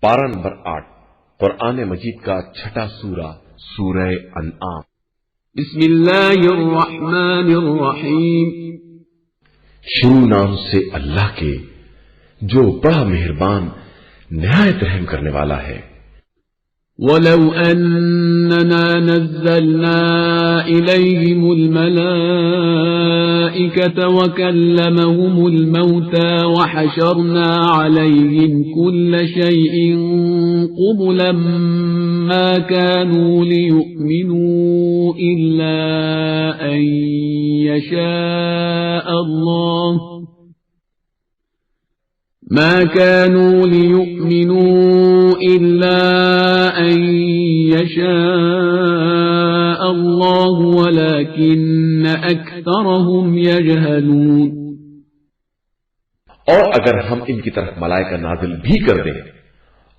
پارہ نمبر 8 قرآن مجید کا چھٹا سورہ سورہ انعام۔ بسم اللہ الرحمن الرحیم۔ شروع نام سے اللہ کے جو بڑا مہربان نہایت رحم کرنے والا ہے۔ وَلَوْ أَنَّنَا نَزَّلْنَا إِلَيْهِمُ الْمَلَائِكَةَ وَكَلَّمَهُمُ الْمَوْتَى وَحَشَرْنَا عَلَيْهِمْ كُلَّ شَيْءٍ قُبُلًا مَا كَانُوا لِيُؤْمِنُوا إِلَّا أَن يَشَاءَ اللَّهُ ما كانوا ليؤمنوا إلا أن يشاء الله ولكن أكثرهم يجهلون۔ اور اگر ہم ان کی طرف ملائکہ نازل بھی کر دیں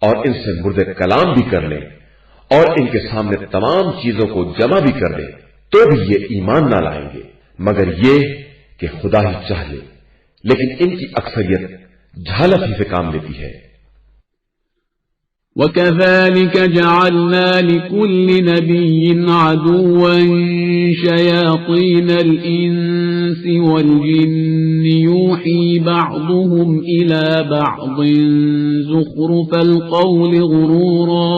اور ان سے مردے کلام بھی کر لیں اور ان کے سامنے تمام چیزوں کو جمع بھی کر دیں تو بھی یہ ایمان نہ لائیں گے مگر یہ کہ خدا ہی چاہ لے، لیکن ان کی اکثریت جھالت ہی سے کام لیتی ہے۔ وَكَذَلِكَ جَعَلْنَا لِكُلِّ نَبِيٍّ عَدُوًّا شَيَاطِينَ الْإِنسِ وَالْجِنِّ يُوحِي بَعْضُهُمْ إِلَى بَعْضٍ زُخْرُفَ الْقَوْلِ غُرُورًا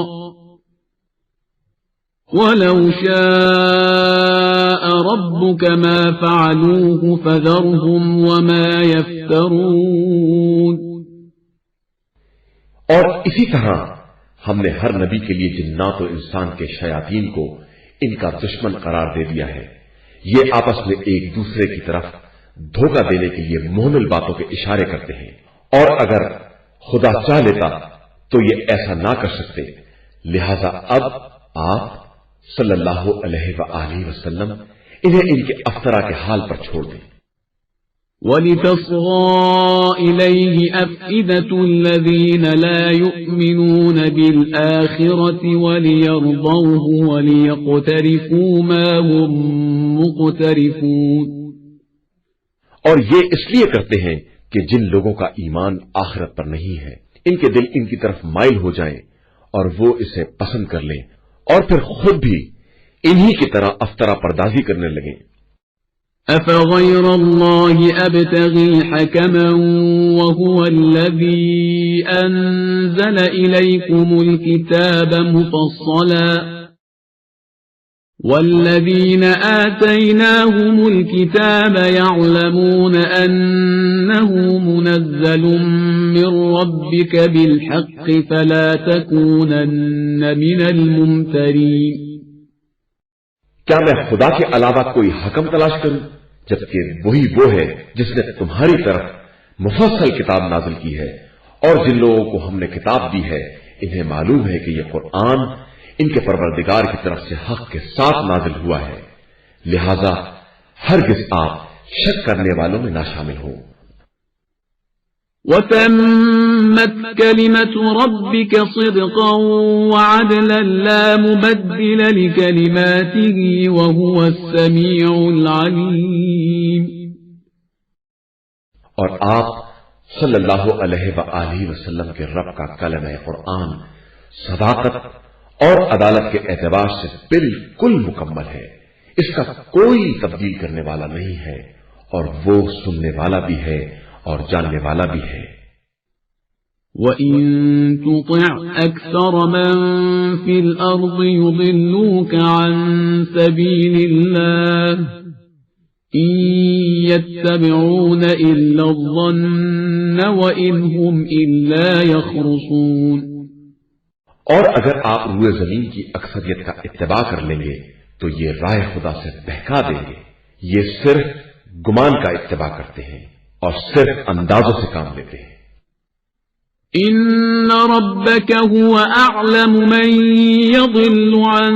وَلَوْ شَاءَ رَبُّكَ مَا فَعَلُوهُ فَذَرْهُمْ وَمَا يَفْتَرُونَ۔ اور اسی طرح ہم نے ہر نبی کے لیے جنات و انسان کے شیاطین کو ان کا دشمن قرار دے دیا ہے۔ یہ آپس میں ایک دوسرے کی طرف دھوکہ دینے کے لیے محمل باتوں کے اشارے کرتے ہیں، اور اگر خدا چاہ لیتا تو یہ ایسا نہ کر سکتے، لہذا اب آپ صلی اللہ علیہ وآلہ وسلم انہیں ان کے افطرا کے حال پر چھوڑ دیں۔ وَلِتَصْغَىٰ إِلَيْهِ أَفْئِدَةُ الَّذِينَ لَا يُؤْمِنُونَ بِالْآخِرَةِ وَلِيَرْضَوْهُ وَلِيَقْتَرِفُوا مَا هُمْ مُقْتَرِفُونَ۔ اور یہ اس لیے کرتے ہیں کہ جن لوگوں کا ایمان آخرت پر نہیں ہے ان کے دل ان کی طرف مائل ہو جائیں اور وہ اسے پسند کر لیں اور پھر خود بھی انہی کی طرح افطرا پردازی کرنے لگیں۔ أَفَغَيْرَ اللَّهِ أَبْتَغِي حَكَمًا وَهُوَ الَّذِي أَنزَلَ إِلَيْكُمُ الْكِتَابَ مُفَصَّلًا وَالَّذِينَ آتَيْنَاهُمُ الْكِتَابَ يَعْلَمُونَ أَنَّهُ مُنَزَّلٌ مِّن رَّبِّكَ بِالْحَقِّ فَلَا تَكُونَنَّ مِنَ الْمُمْتَرِينَ۔ کیا میں خدا کے علاوہ کوئی حکم تلاش کروں جبکہ وہی وہ ہے جس نے تمہاری طرف مفصل کتاب نازل کی ہے، اور جن لوگوں کو ہم نے کتاب دی ہے انہیں معلوم ہے کہ یہ قرآن ان کے پروردگار کی طرف سے حق کے ساتھ نازل ہوا ہے، لہذا ہرگز آپ شک کرنے والوں میں نہ شامل ہوں۔ وَتَمَّتْ كَلِمَةُ رَبِّكَ صِدْقًا وَعَدْلًا لَا مُبَدِّلَ لِكَلِمَاتِهِ وَهُوَ السَّمِيعُ الْعَلِيمُ۔ اور آپ صلی اللہ علیہ وآلہ وسلم کے رب کا کلمہ قرآن صداقت اور عدالت کے اعتبار سے بالکل مکمل ہے، اس کا کوئی تبدیل کرنے والا نہیں ہے، اور وہ سننے والا بھی ہے اور جاننے والا بھی ہے۔ وَإِن تُطِعْ أَكْثَرَ مَن فِي الْأَرْضِ يُضِلُّوكَ عَن سَبِيلِ اللَّهِ إِن يَتَّبِعُونَ إِلَّا الظَّنَّ وَإِنْ هُمْ إِلَّا يَخْرُصُونَ۔ اور اگر آپ روئے زمین کی اکثریت کا اتباع کر لیں گے تو یہ رائے خدا سے بہکا دیں گے، یہ صرف گمان کا اتباع کرتے ہیں اور صرف اندازوں سے کام لیتے ہیں۔ إِنَّ رَبَّكَ هُوَ أَعْلَمُ مَن يَضِلُّ عَن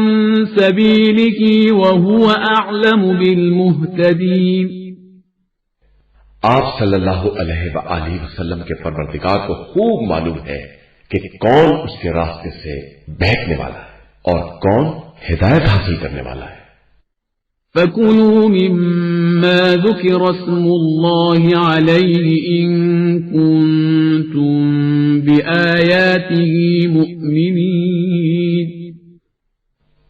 سَبِيلِهِ وَهُوَ أَعْلَمُ بِالْمُهْتَدِينَ۔ آپ صلی اللہ علیہ وآلہ وسلم کے پروردگار کو خوب معلوم ہے کہ کون اس کے راستے سے بہکنے والا ہے اور کون ہدایت حاصل کرنے والا ہے۔ فَكُلُوا مِمَّا ذُكِرَ اسْمُ اللَّهِ عَلَيْهِ إِن كُنتُم بآياته مؤمنين.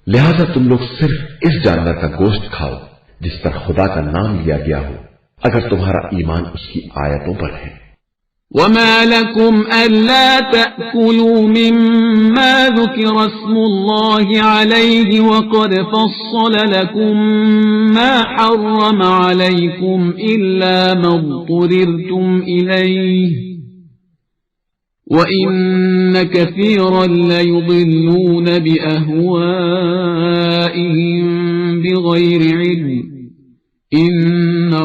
لہذا تم لوگ صرف اس جانور کا گوشت کھاؤ جس پر خدا کا نام لیا گیا ہو، اگر تمہارا ایمان اس کی آیتوں پر ہے۔ وما لكم ألا تأكلوا مما ذكر اسم الله عليه وقد فصل لكم ما حرم عليكم إلا ما اضطررتم إليه وإن كثيرا ليضلون بأهوائهم بغير علم ان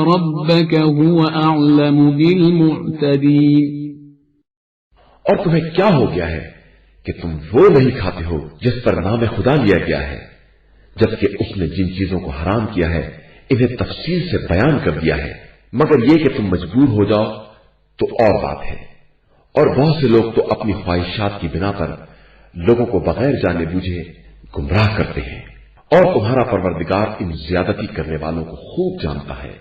ربک هو اعلم بالمعتدین۔ اور تمہیں کیا ہو گیا ہے کہ تم وہ نہیں کھاتے ہو جس پر نام خدا لیا گیا ہے، جبکہ اس نے جن چیزوں کو حرام کیا ہے انہیں تفصیل سے بیان کر دیا ہے، مگر یہ کہ تم مجبور ہو جاؤ تو اور بات ہے۔ اور بہت سے لوگ تو اپنی خواہشات کی بنا پر لوگوں کو بغیر جانے بوجھے گمراہ کرتے ہیں، اور تمہارا پروردگار ان زیادتی کرنے والوں کو خوب جانتا ہے۔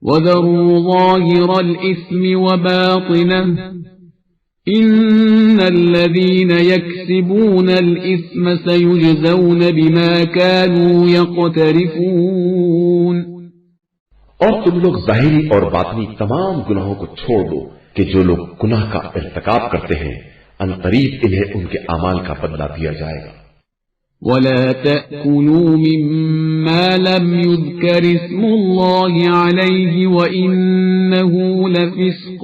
وَذَرُوا ظَاهِرَ الْإِثْمِ وَبَاطِنَهُ إِنَّ الَّذِينَ يَكْسِبُونَ الْإِثْمَ سَيُجْزَوْنَ بِمَا كَانُوا يَقْتَرِفُونَ۔ اور تم لوگ ظاہری اور باطنی تمام گناہوں کو چھوڑ دو کہ جو لوگ گناہ کا ارتکاب کرتے ہیں عنقریب انہیں ان کے اعمال کا بدلہ دیا جائے گا۔ وَلَا تَأْكُلُوا مِمَّا لَمْ يُذْكَرِ اسْمُ اللَّهِ عَلَيْهِ وَإِنَّهُ لَفِسْقٌ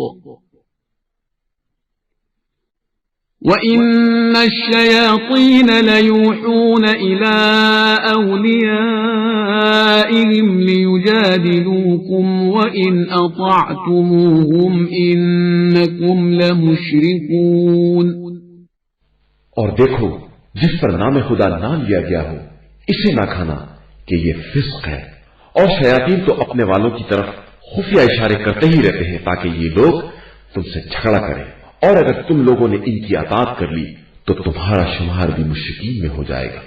وَإِنَّ الشَّيَاطِينَ لَيُوحُونَ إِلَىٰ أَوْلِيَائِهِمْ لِيُجَادِلُوكُمْ وَإِنْ أَطَعْتُمُوهُمْ إِنَّكُمْ لَمُشْرِكُونَ۔ اور دیکھو جس پر نام خدا نہ لیا گیا ہو اسے نہ کھانا کہ یہ فسق ہے، اور شیاطین تو اپنے والوں کی طرف خفیہ اشارے کرتے ہی رہتے ہیں تاکہ یہ لوگ تم سے جھگڑا کریں، اور اگر تم لوگوں نے ان کی اطاعت کر لی تو تمہارا شمار بھی مشرکین میں ہو جائے گا۔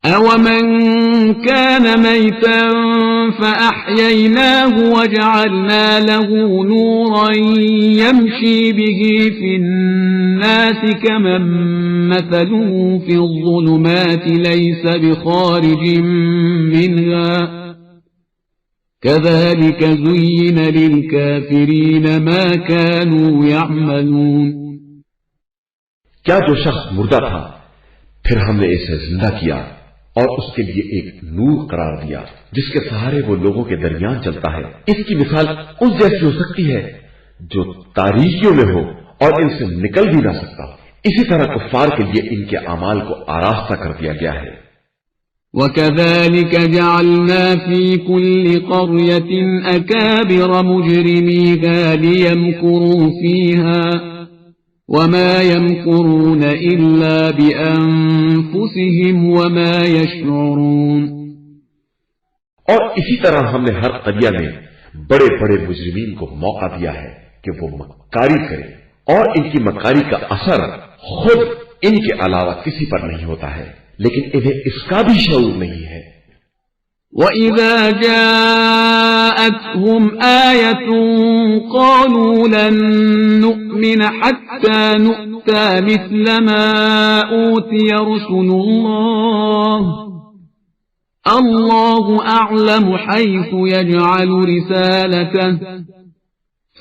أَوَمَنْ كَانَ مَيْتًا فَأَحْيَيْنَاهُ وَجَعَلْنَا لَهُ نُورًا يَمْشِي بِهِ فِي النَّاسِ كَمَنْ مَثَلُهُ فِي الظُّلُمَاتِ لَيْسَ بِخَارِجٍ مِنْهَا كَذَلِكَ زُيِّنَ لِلْكَافِرِينَ مَا كَانُوا يَعْمَلُونَ۔ کیا جو شخص مردہ تھا پھر ہم نے اسے زندہ کیا اور اس کے لیے ایک نور قرار دیا جس کے سہارے وہ لوگوں کے درمیان چلتا ہے، اس کی مثال اس جیسی ہو سکتی ہے جو تاریکیوں میں ہو اور ان سے نکل بھی نہ سکتا۔ اسی طرح کفار کے لیے ان کے اعمال کو آراستہ کر دیا گیا ہے۔ وَكَذَلِكَ جَعَلْنَا فِي كُلِّ قَرْيَةٍ أَكَابِرَ مُجْرِمِيهَا لِيَمْكُرُوا فِيهَا وَمَا يَمْكُرُونَ إِلَّا بِأَنفُسِهِمْ وَمَا يَشْعُرُونَ۔ اور اسی طرح ہم نے ہر قريہ میں بڑے بڑے مجرمین کو موقع دیا ہے کہ وہ مکاری کریں، اور ان کی مکاری کا اثر خود ان کے علاوہ کسی پر نہیں ہوتا ہے، لیکن انہیں اس کا بھی شعور نہیں ہے۔ وَإِذَا جَاءَتْهُمْ آيَةٌ قَالُوا لَن نُّؤْمِنَ حَتَّى نُؤْتَىٰ مِثْلَ مَا أُوتِيَ رُسُلُ اللَّهُ أَعْلَمُ حَيْثُ يَجْعَلُ رِسَالَتَهُ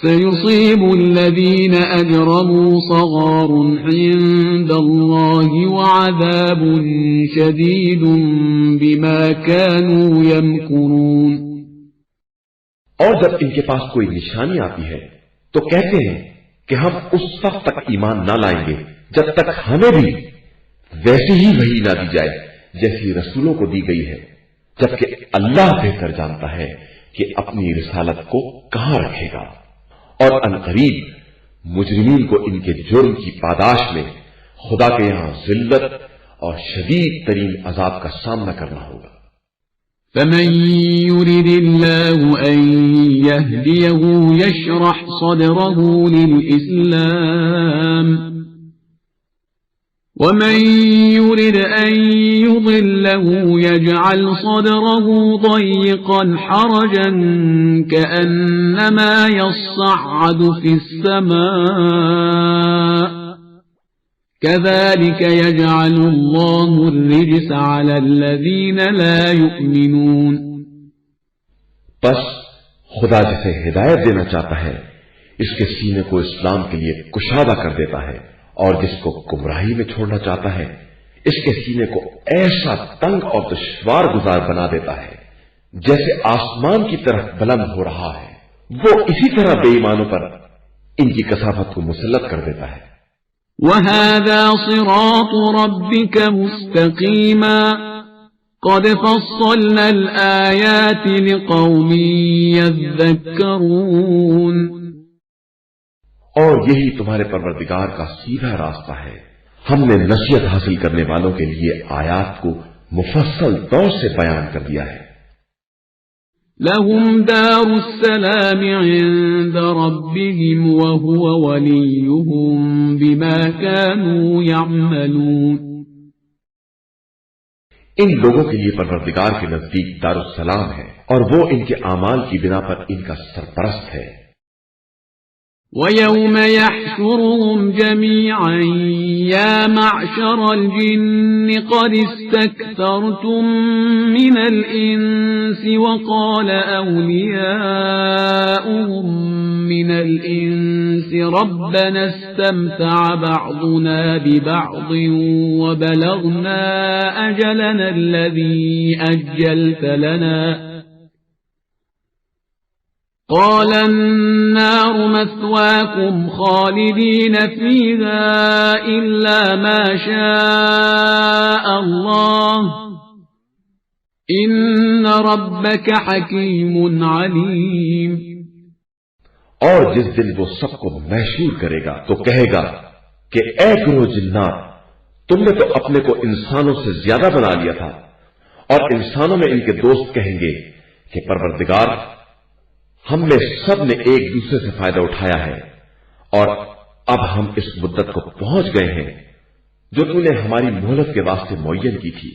سَيُصِيبُ الَّذِينَ أَجْرَمُوا صَغَارٌ عِندَ اللَّهِ وَعَذَابٌ شَدِيدٌ بِمَا كَانُوا يَمْكُرُونَ۔ اور جب ان کے پاس کوئی نشانی آتی ہے تو کہتے ہیں کہ ہم اس وقت تک ایمان نہ لائیں گے جب تک ہمیں بھی ویسی ہی وحی نہ دی جائے جیسی رسولوں کو دی گئی ہے، جبکہ اللہ بہتر جانتا ہے کہ اپنی رسالت کو کہاں رکھے گا، اور عنقریب مجرمین کو ان کے جرم کی پاداش میں خدا کے یہاں ذلت اور شدید ترین عذاب کا سامنا کرنا ہوگا۔ فَمَن يُرِدِ اللَّهُ أَن يَهْدِيَهُ يَشْرَحْ صَدْرَهُ لِلْإِسْلَامِ وَمَن يُرِدْ أَن يُضِلَّهُ يَجْعَلْ صَدْرَهُ ضَيِّقًا حَرَجًا كَأَنَّمَا يَصَّعَّدُ فِي السَّمَاءِ كذلك يجعل الله الرجس على الذين لا يؤمنون. بس خدا جسے ہدایت دینا چاہتا ہے اس کے سینے کو اسلام کے لیے کشادہ کر دیتا ہے، اور جس کو گمراہی میں چھوڑنا چاہتا ہے اس کے سینے کو ایسا تنگ اور دشوار گزار بنا دیتا ہے جیسے آسمان کی طرف بلند ہو رہا ہے. وہ اسی طرح بے ایمانوں پر ان کی کثافت کو مسلط کر دیتا ہے. وَهَذَا صِرَاطُ رَبِّكَ مُسْتَقِيمًا قَدْ فَصَّلْنَا الْآيَاتِ لِقَوْمٍ يَذَّكَّرُونَ. اور یہی تمہارے پروردگار کا سیدھا راستہ ہے، ہم نے نصیحت حاصل کرنے والوں کے لیے آیات کو مفصل طور سے بیان کر دیا ہے. لهم دار السلام عند ربهم وهو وليهم بما كانوا يعملون. ان لوگوں کے لیے پروردگار کے نزدیک دار السلام ہے اور وہ ان کے اعمال کی بنا پر ان کا سرپرست ہے. وَيَوْمَ يَحْشُرُهُمْ جَمِيعًا يَا مَعْشَرَ الْجِنِّ قَدِ اسْتَكْثَرْتُم مِّنَ الْإِنسِ وَقَالَ أَوْلِيَاؤُهُم مِّنَ الْإِنسِ رَبَّنَا اسْتَمْتَعَ بَعْضُنَا بِبَعْضٍ وَبَلَغْنَا أَجَلَنَا الَّذِي أَجَّلْتَ لَنَا قال النار مثواكم خالدين فيها إلا ما شاء الله إن ربك حكيم عليم. اور جس دن وہ سب کو محشور کرے گا تو کہے گا کہ اے گروہ جنات، تم نے تو اپنے کو انسانوں سے زیادہ بنا لیا تھا، اور انسانوں میں ان کے دوست کہیں گے کہ پروردگار، ہم میں سب نے ایک دوسرے سے فائدہ اٹھایا ہے، اور اب ہم اس مدت کو پہنچ گئے ہیں جو تم نے ہماری مہلت کے واسطے معین کی تھی.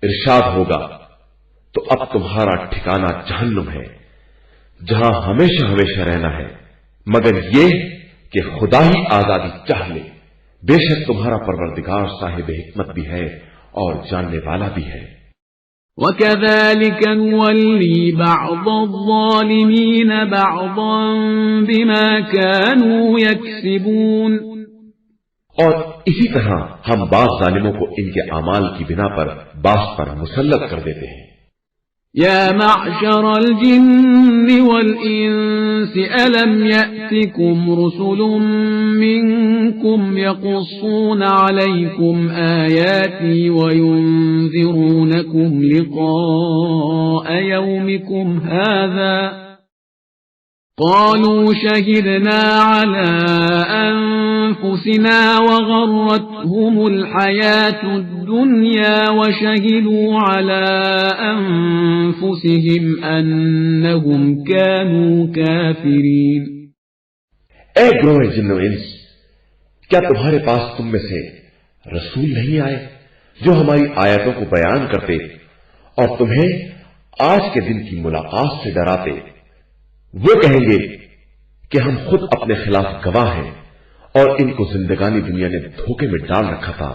ارشاد ہوگا تو اب تمہارا ٹھکانہ جہنم ہے جہاں ہمیشہ ہمیشہ رہنا ہے، مگر یہ کہ خدا ہی آزادی چاہ لے. بے شک تمہارا پروردگار صاحب حکمت بھی ہے اور جاننے والا بھی ہے. وَكَذَلِكَ نُوَلِّي بَعْضَ الظَّالِمِينَ بَعْضًا بِمَا كَانُوا يَكْسِبُونَ. اور اسی طرح ہم بعض ظالموں کو ان کے اعمال کی بنا پر بعض پر مسلط کر دیتے ہیں. يا معشر الجن والإنس ألم يأتكم رسل منكم يقصون عليكم آياتي وينذرونكم لقاء يومكم هذا قالوا شهدنا على أنفسنا وغرتهم الحياة الدنيا وشهدوا على أنفسهم أنهم كانوا كافرين. اے گروہ جن و انس، کیا تمہارے پاس تم میں سے رسول نہیں آئے جو ہماری آیتوں کو بیان کرتے اور تمہیں آج کے دن کی ملاقات سے ڈراتے؟ وہ کہیں گے کہ ہم خود اپنے خلاف گواہ ہیں، اور ان کو زندگانی دنیا نے دھوکے میں ڈال رکھا تھا،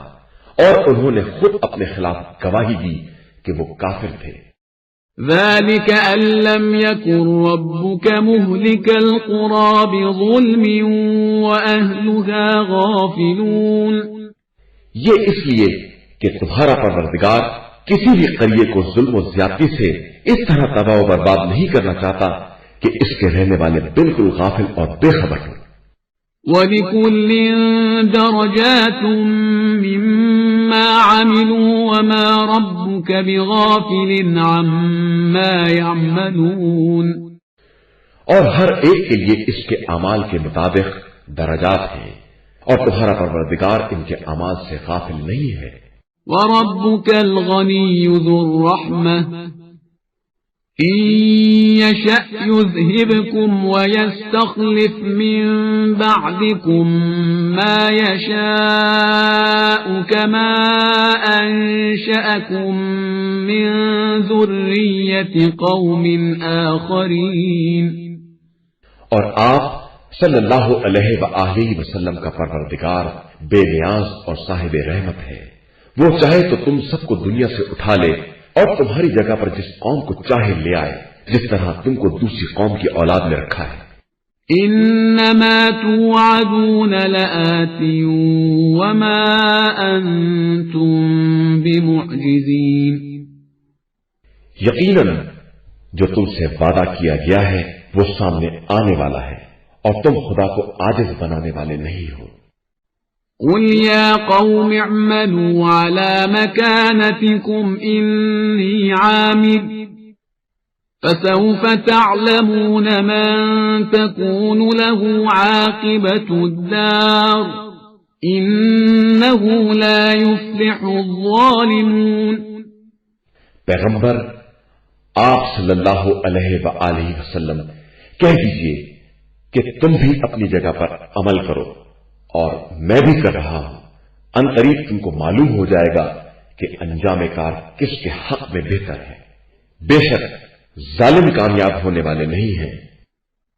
اور انہوں نے خود اپنے خلاف گواہی دی کہ وہ کافر تھے. ذلك أن لم يكن ربك مهلك القرى بظلم وأهلها غافلون. یہ اس لیے کہ تمہارا پروردگار کسی بھی قریے کو ظلم و زیادتی سے اس طرح تباہ و برباد نہیں کرنا چاہتا کہ اس کے رہنے والے بالکل غافل اور بے خبر ہیں. وَلِكُلٍّ دَرَجَاتٌ مِّمَّا عَمِلُوا وَمَا رَبُّكَ بِغَافِلٍ عَمَّا يَعْمَلُونَ. اور ہر ایک کے لیے اس کے اعمال کے مطابق درجات ہیں، اور تمہارا پروردگار ان کے اعمال سے غافل نہیں ہے. وَرَبُّكَ الْغَنِيُّ ذُو الرَّحْمَةِ إِن يَشَأْ يُذْهِبْكُمْ وَيَسْتَخْلِفْ مِن بَعْدِكُم مَّا يَشَاءُ كَمَا أَنشَأَكُم مِّن ذُرِّيَّةِ قَوْمٍ آخَرِينَ. اور آپ صلی اللہ علیہ وآلہ وسلم کا پروردگار بے نیاز اور صاحب رحمت ہے. وہ چاہے تو تم سب کو دنیا سے اٹھا لے اور تمہاری جگہ پر جس قوم کو چاہے لے آئے، جس طرح تم کو دوسری قوم کی اولاد میں رکھا ہے. انما توعدون لآت وما انتم بمعجزین. یقیناً جو تم سے وعدہ کیا گیا ہے وہ سامنے آنے والا ہے اور تم خدا کو عاجز بنانے والے نہیں ہو. قل يا قوم اعملوا على مكانتكم إني عامل فسوف تعلمون من تكون له عاقبة الدار إنه لا يفلح الظالمون. پیغمبر آپ صلی اللہ علیہ وآلہ وسلم کہہ دیجئے کہ تم بھی اپنی جگہ پر عمل کرو اور میں بھی کر رہا ہوں. عنقریب تم کو معلوم ہو جائے گا کہ انجام کار کس کے حق میں بہتر ہے. بے شک ظالم کامیاب ہونے والے نہیں ہیں.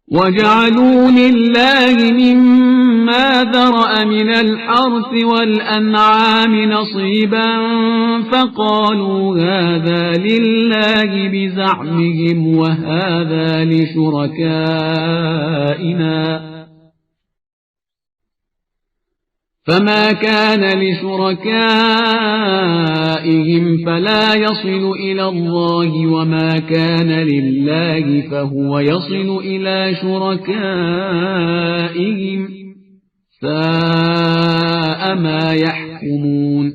وَجَعَلُوا لِلَّهِ مِمَّا ذَرَأَ مِنَ الْحَرْثِ وَالْأَنْعَامِ نَصِيبًا فَقَالُوا هَذَا لِلَّهِ بِزَعْمِهِمْ وَهَذَا لِشُرَكَائِنَا فما كان لشركائهم فلا يصل إلى الله وما كان لله فهو يصل إلى شركائهم ساء ما يحكمون.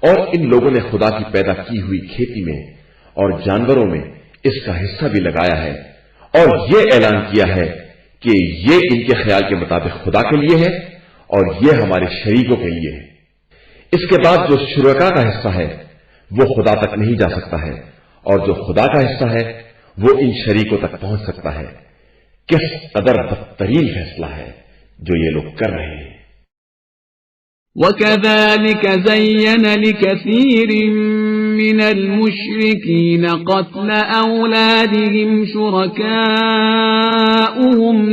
اور ان لوگوں نے خدا کی پیدا کی ہوئی کھیتی میں اور جانوروں میں اس کا حصہ بھی لگایا ہے اور یہ اعلان کیا ہے کہ یہ ان کے خیال کے مطابق خدا کے لیے ہے اور یہ ہمارے شریکوں کے لیے ہے. اس کے بعد جو شرکا کا حصہ ہے وہ خدا تک نہیں جا سکتا ہے اور جو خدا کا حصہ ہے وہ ان شریکوں تک پہنچ سکتا ہے. کس قدر بدترین فیصلہ ہے جو یہ لوگ کر رہے ہیں. وَكَذَلِكَ زَيَّنَ لِكَثِيرٍ مِّنَ الْمُشْرِكِينَ قَتْلَ أَوْلَادِهِمْ شُرَكَاؤُهُمْ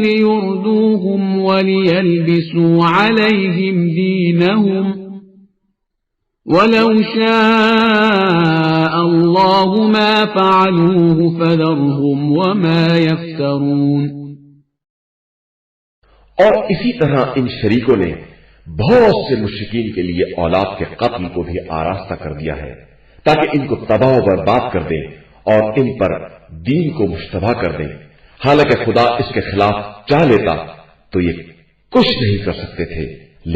لِيُرْدُوهُمْ وَلِيَلْبِسُوا عَلَيْهِمْ دِينَهُمْ وَلَوْ شَاءَ اللَّهُ مَا فَعَلُوهُ فَذَرْهُمْ وَمَا يَفْتَرُونَ. اور اسی طرح ان شریکوں نے بہت سے مشرکین کے لیے اولاد کے قتل کو بھی آراستہ کر دیا ہے تاکہ ان کو تباہ و برباد کر دیں اور ان پر دین کو مشتبہ کر دیں. حالانکہ خدا اس کے خلاف چاہ لیتا تو یہ کچھ نہیں کر سکتے تھے.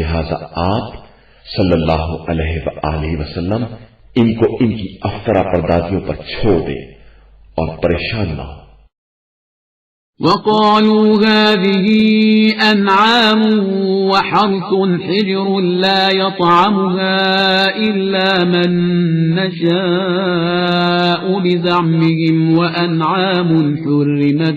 لہذا آپ صلی اللہ علیہ وآلہ وسلم ان کو ان کی افطرا پردازیوں پر چھوڑ دیں اور پریشان نہ ہو. وَقَالُوا هَذِهِ أَنْعَامٌ وَحَرْثٌ حِجْرٌ لَا يَطْعَمُهَا إِلَّا مَن نَّشَاءُ بِزَعْمِهِمْ وَأَنْعَامٌ حُرِّمَتْ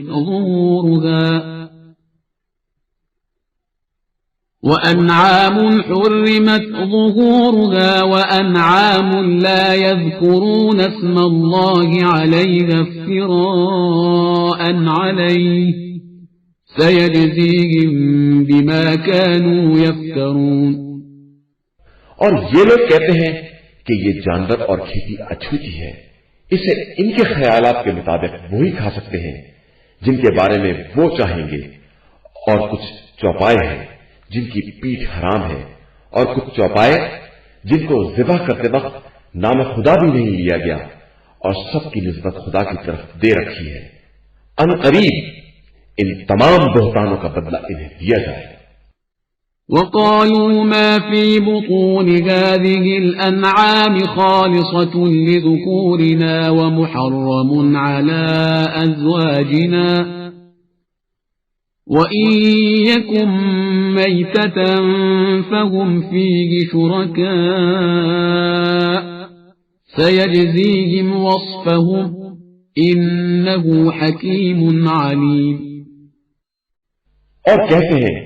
ظُهُورُهَا وَأَنْعَامٌ لَا يَذْكُرُونَ اسْمَ اللَّهِ عَلَيْهَا افْتِرَاءً عَلَيْهِ سَيَجْزِيهِمْ بِمَا كَانُوا يَفْتَرُونَ. اور یہ لوگ کہتے ہیں کہ یہ جانور اور کھیتی اچھوتی ہے، اسے ان کے خیالات کے مطابق وہی کھا سکتے ہیں جن کے بارے میں وہ چاہیں گے، اور کچھ چوپائے ہیں جن کی پیٹھ حرام ہے اور کچھ چوپائے جن کو ذبح کرتے وقت نام خدا بھی نہیں لیا گیا اور سب کی نسبت خدا کی طرف دے رکھی ہے. ان قریب ان تمام بہتانوں کا بدلہ انہیں دیا جائے. وَقَالُوا مَا فِي بُطُونِ هَٰذِهِ الْأَنْعَامِ خَالِصَةٌ لِذُكُورِنَا وَمُحَرَّمٌ عَلَىٰ أَزْوَاجِنَا وَإِن يَكُن مَّيْتَةً فَهُمْ فِيهِ شُرَكَاءُ سَيَجْزِيهِمْ وَصْفَهُمْ إِنَّهُ حَكِيمٌ عَلِيمٌ. اور کہتے ہیں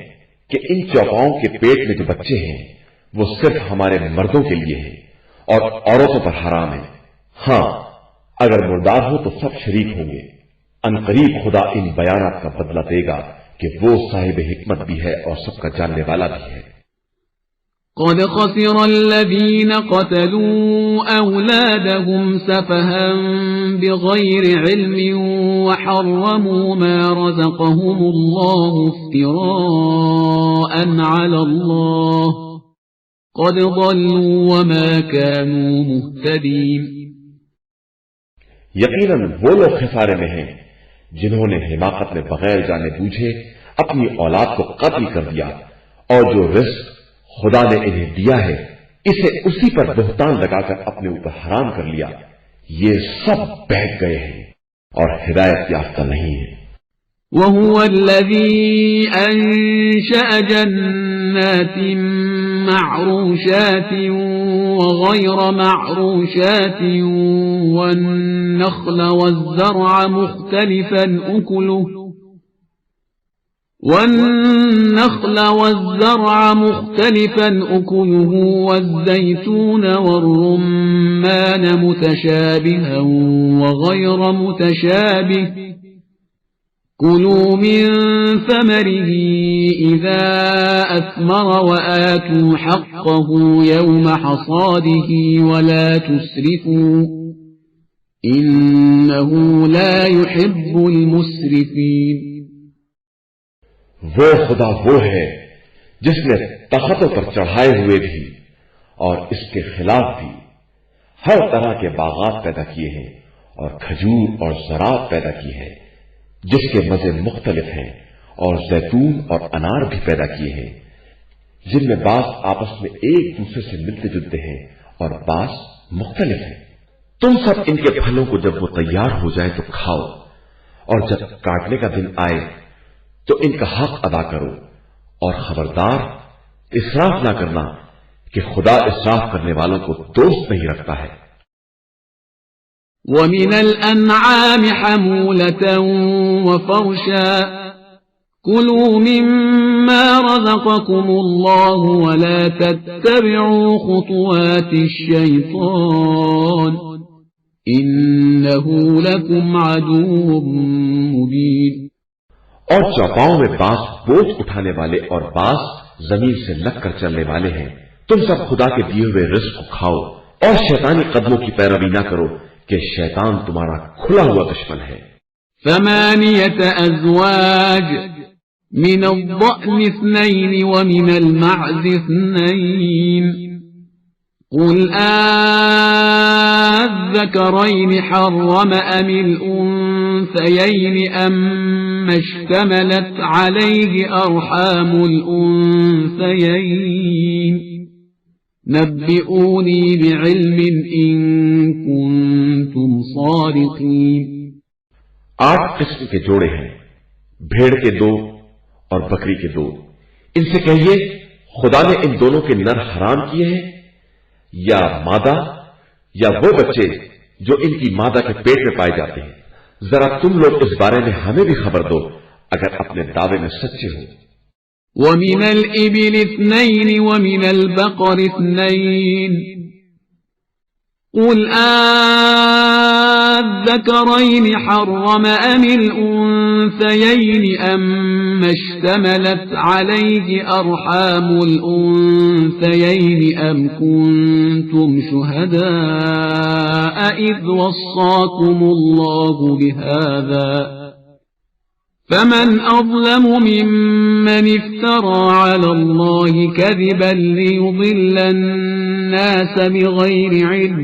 کہ ان چوپاؤں کے پیٹ میں جو بچے ہیں وہ صرف ہمارے مردوں کے لیے ہیں اور عورتوں پر حرام ہے. ہاں اگر مردار ہو تو سب شریک ہوں گے. ان قریب خدا ان بیانات کا بدلہ دے گا کہ وہ صاحب حکمت بھی ہے اور سب کا جاننے والا بھی ہے۔ قد خسر الذين قتلوا أولادهم سفها بغير علم وحرموا ما رزقهم الله افتراء على الله قد ضلوا وما كانوا مهتدين۔ یقیناً وہ لوگ خسارے میں ہیں جنہوں نے حماقت میں بغیر جانے بوجھے اپنی اولاد کو قتل کر دیا، اور جو رزق خدا نے انہیں دیا ہے اسے اسی پر بہتان لگا کر اپنے اوپر حرام کر لیا، یہ سب بہک گئے ہیں اور ہدایت یافتہ نہیں ہیں۔ وهو الذي أنشأ جنات معروشات وغير معروشات والنخل والزرع مختلفا أكله والزيتون والرمان متشابها وغير متشابه كلوا من ثمره إذا أثمر وآتوا حقه يوم حصاده ولا تسرفوا إنه لا يحب المسرفين۔ وہ خدا وہ ہے جس نے تختوں پر چڑھائے ہوئے بھی اور اس کے خلاف بھی ہر طرح کے باغات پیدا کیے ہیں اور کھجور اور زراعت پیدا کی ہے جس کے مزے مختلف ہیں، اور زیتون اور انار بھی پیدا کیے ہیں جن میں بعض آپس میں ایک دوسرے سے ملتے جلتے ہیں اور بعض مختلف ہیں۔ تم سب ان کے پھلوں کو جب وہ تیار ہو جائے تو کھاؤ، اور جب کاٹنے کا دن آئے تو ان کا حق ادا کرو، اور خبردار اسراف نہ کرنا کہ خدا اسراف کرنے والوں کو دوست نہیں رکھتا ہے۔ وَمِنَ الْأَنْعَامِ حَمُولَةً وَفَرْشًا كُلُوا مِمَّا رَزَقَكُمُ اللَّهُ وَلَا تَتَّبِعُوا خُطُوَاتِ الشَّيْطَانِ إِنَّهُ لَكُمْ عَدُوٌّ مُبِينٌ۔ اور چوپاؤں میں بعض بوجھ اٹھانے والے اور بعض زمین سے لگ کر چلنے والے ہیں، تم سب خدا کے دیے ہوئے رزق کو کھاؤ اور شیطانی قدموں کی پیروی نہ کرو کہ شیطان تمہارا کھلا ہوا دشمن ہے۔ 8 أزواج من الضأن 2 ومن المعز 2 قل الذكرين حرم أم الأنثيين أم اشتملت عليه أرحام الأنثيين نبئوني بعلم إن كنتم صادقين۔ 8 قسم کے جوڑے ہیں، بھیڑ کے 2 اور بکری کے 2۔ ان سے کہیے خدا نے ان دونوں کے نر حرام کیے ہیں یا مادہ یا وہ بچے جو ان کی مادہ کے پیٹ میں پائے جاتے ہیں؟ ذرا تم لوگ اس بارے میں ہمیں بھی خبر دو اگر اپنے دعوے میں سچے ہو۔ وَمِنَ الْإِبِلِ 2 وَمِنَ الْبَقَرِ 2 قُلْ الذكرين حرم أم الأنثيين أم اشتملت عليه أرحام الأنثيين أم كنتم شهداء إذ وصاكم الله بهذا فمن أظلم ممن افترى على الله كذبا ليضل الناس بغير علم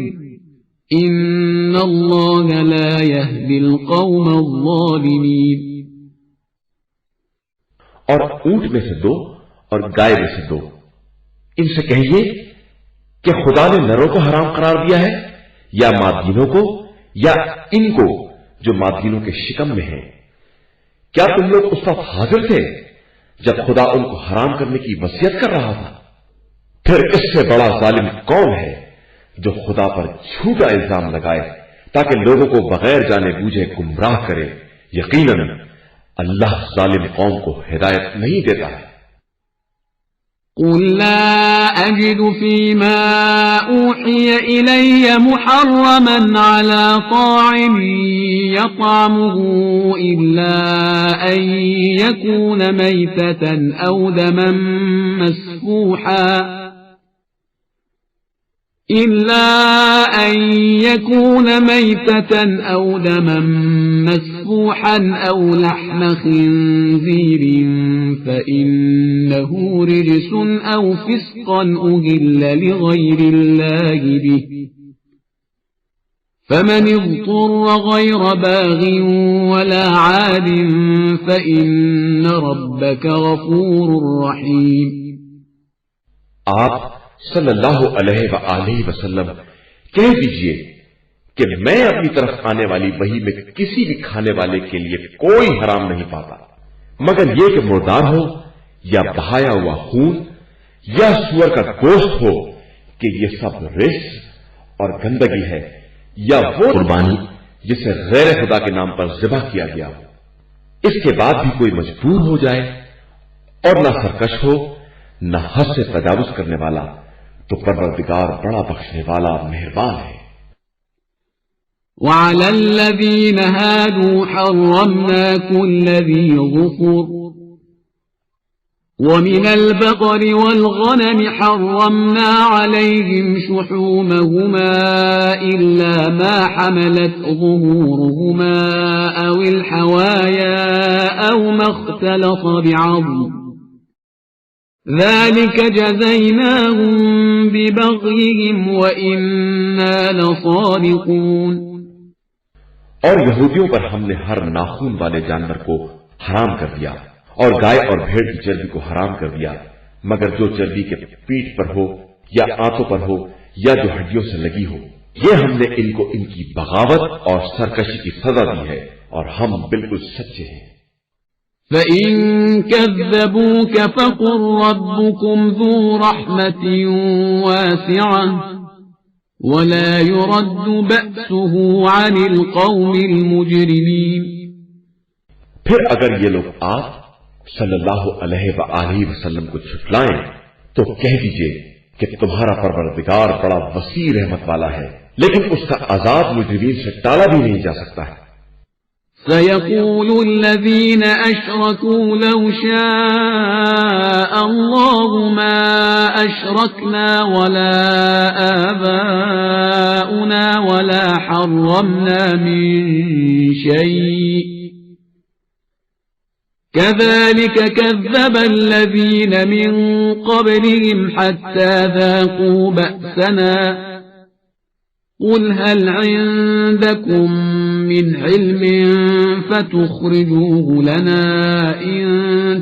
إن الله لا يهدي القوم الظالمين۔ اور اونٹ میں سے 2 اور گائے میں سے 2، ان سے کہیے کہ خدا نے نروں کو حرام قرار دیا ہے یا مادینوں کو یا ان کو جو مادینوں کے شکم میں ہیں؟ کیا تم لوگ اس وقت حاضر تھے جب خدا ان کو حرام کرنے کی وصیت کر رہا تھا؟ پھر اس سے بڑا ظالم کون ہے جو خدا پر جھوٹا الزام لگائے تاکہ لوگوں کو بغیر جانے بوجھے گمراہ کرے؟ یقیناً اللہ ظالم قوم کو ہدایت نہیں دیتا ہے۔ قل لا أجد فيما أوحي إلي محرما على طاعم يطعمه إلا أن يكون ميتة أو دما مسفوحا أو لحم خنزير فإنه رجس أو فسقا أهل لغير الله به فمن اضطر غير باغ ولا عاد فإن ربك غفور رحيم۔ آپ صلی اللہ علیہ وآلہ وسلم کہہ دیجئے کہ میں اپنی طرف آنے والی وحی میں کسی بھی کھانے والے کے لیے کوئی حرام نہیں پاتا مگر یہ کہ مردار ہو یا بہایا ہوا خون یا سور کا گوشت ہو کہ یہ سب رجس اور گندگی ہے، یا وہ قربانی جسے غیر خدا کے نام پر ذبح کیا گیا ہو، اس کے بعد بھی کوئی مجبور ہو جائے اور نہ سرکش ہو نہ حد سے تجاوز کرنے والا، تو پروردگار بڑا بخشنے والا مہربان ہے۔ وعلى الذين هادوا حرمنا كل ذي ظفر ومن البقر والغنم حرمنا عليهم شحومهما إلا ما حملت ظهورهما أو الحوايا أو ما اختلط بعظم ذلك جزيناهم ببغيهم وإنا لصادقون۔ اور یہودیوں پر ہم نے ہر ناخون والے جانور کو حرام کر دیا اور گائے اور بھیڑ کی چربی کو حرام کر دیا مگر جو چربی کے پیٹھ پر ہو یا آنتوں پر ہو یا جو ہڈیوں سے لگی ہو، یہ ہم نے ان کو ان کی بغاوت اور سرکشی کی سزا دی ہے اور ہم بالکل سچے ہیں۔ فَإِن كَذَّبُوكَ فَقُلْ رَبُّكُمْ ذُو رَحْمَةٍ وَاسِعَةٍ وَلَا يُرَدُّ بَأْسُهُ عَنِ الْقَوْمِ الْمُجْرِمِينَ۔ پھر اگر یہ لوگ آپ صلی اللہ علیہ وآلہ وسلم کو جھٹلائیں تو کہہ دیجئے کہ تمہارا پروردگار بڑا وسیع رحمت والا ہے، لیکن اس کا عذاب مجرمین سے ٹالا بھی نہیں جا سکتا ہے۔ سيقول الذين أشركوا لو شاء الله ما أشركنا ولا آباؤنا ولا حرمنا من شيء كذلك كذب الذين من قبلهم حتى ذاقوا بأسنا قل هل عندكم من علم فتخرجوه لنا إن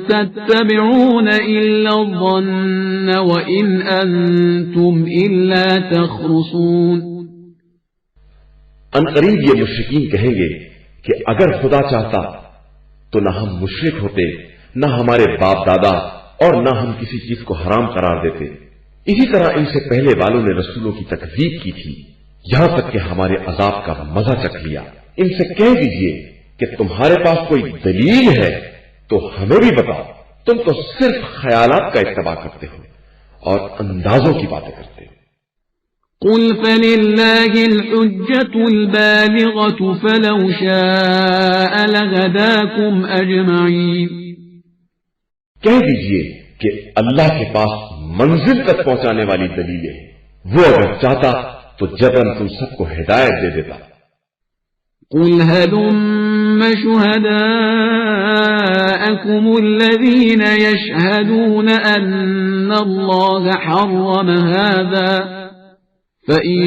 تتبعون إلا الظن وإن أنتم إلا تخرصون۔ ان قریب یہ مشرکین کہیں گے کہ اگر خدا چاہتا تو نہ ہم مشرک ہوتے، نہ ہمارے باپ دادا، اور نہ ہم کسی چیز کو حرام قرار دیتے۔ اسی طرح ان سے پہلے والوں نے رسولوں کی تکذیب کی تھی، یہاں تک کہ ہمارے عذاب کا مزہ چکھ لیا۔ ان سے کہہ دیجئے کہ تمہارے پاس کوئی دلیل ہے تو ہمیں بھی بتاؤ، تم تو صرف خیالات کا اتباع کرتے ہو اور اندازوں کی باتیں کرتے ہو۔ قل فللہ الحجة البالغة فلو شاء لهداكم اجمعین۔ کہہ دیجئے کہ اللہ کے پاس منزل تک پہنچانے والی دلیلیں ہیں، وہ اگر چاہتا تو جبراً تم سب کو ہدایت دے دیتا۔ قل هلم شهداءكم الذين يشهدون أن الله حرم هذا فإن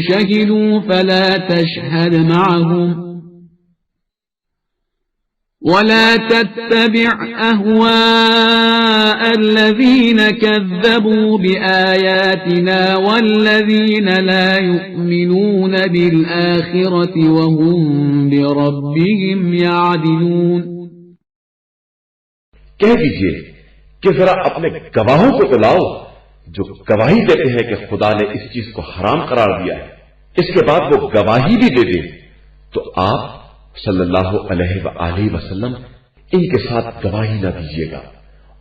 شهدوا فلا تشهد معهم ولا تتبع أهواء الذين كذبوا بآياتنا والذين لا يؤمنون بالآخرة وهم بربهم يعدلون۔ کہہ دیجئے کہ ذرا اپنے گواہوں کو تو لاؤ جو گواہی دیتے ہیں کہ خدا نے اس چیز کو حرام قرار دیا ہے، اس کے بعد وہ گواہی بھی دے دیں تو آپ صلی اللہ علیہ وآلہ وسلم ان کے ساتھ گواہی نہ دیجیے گا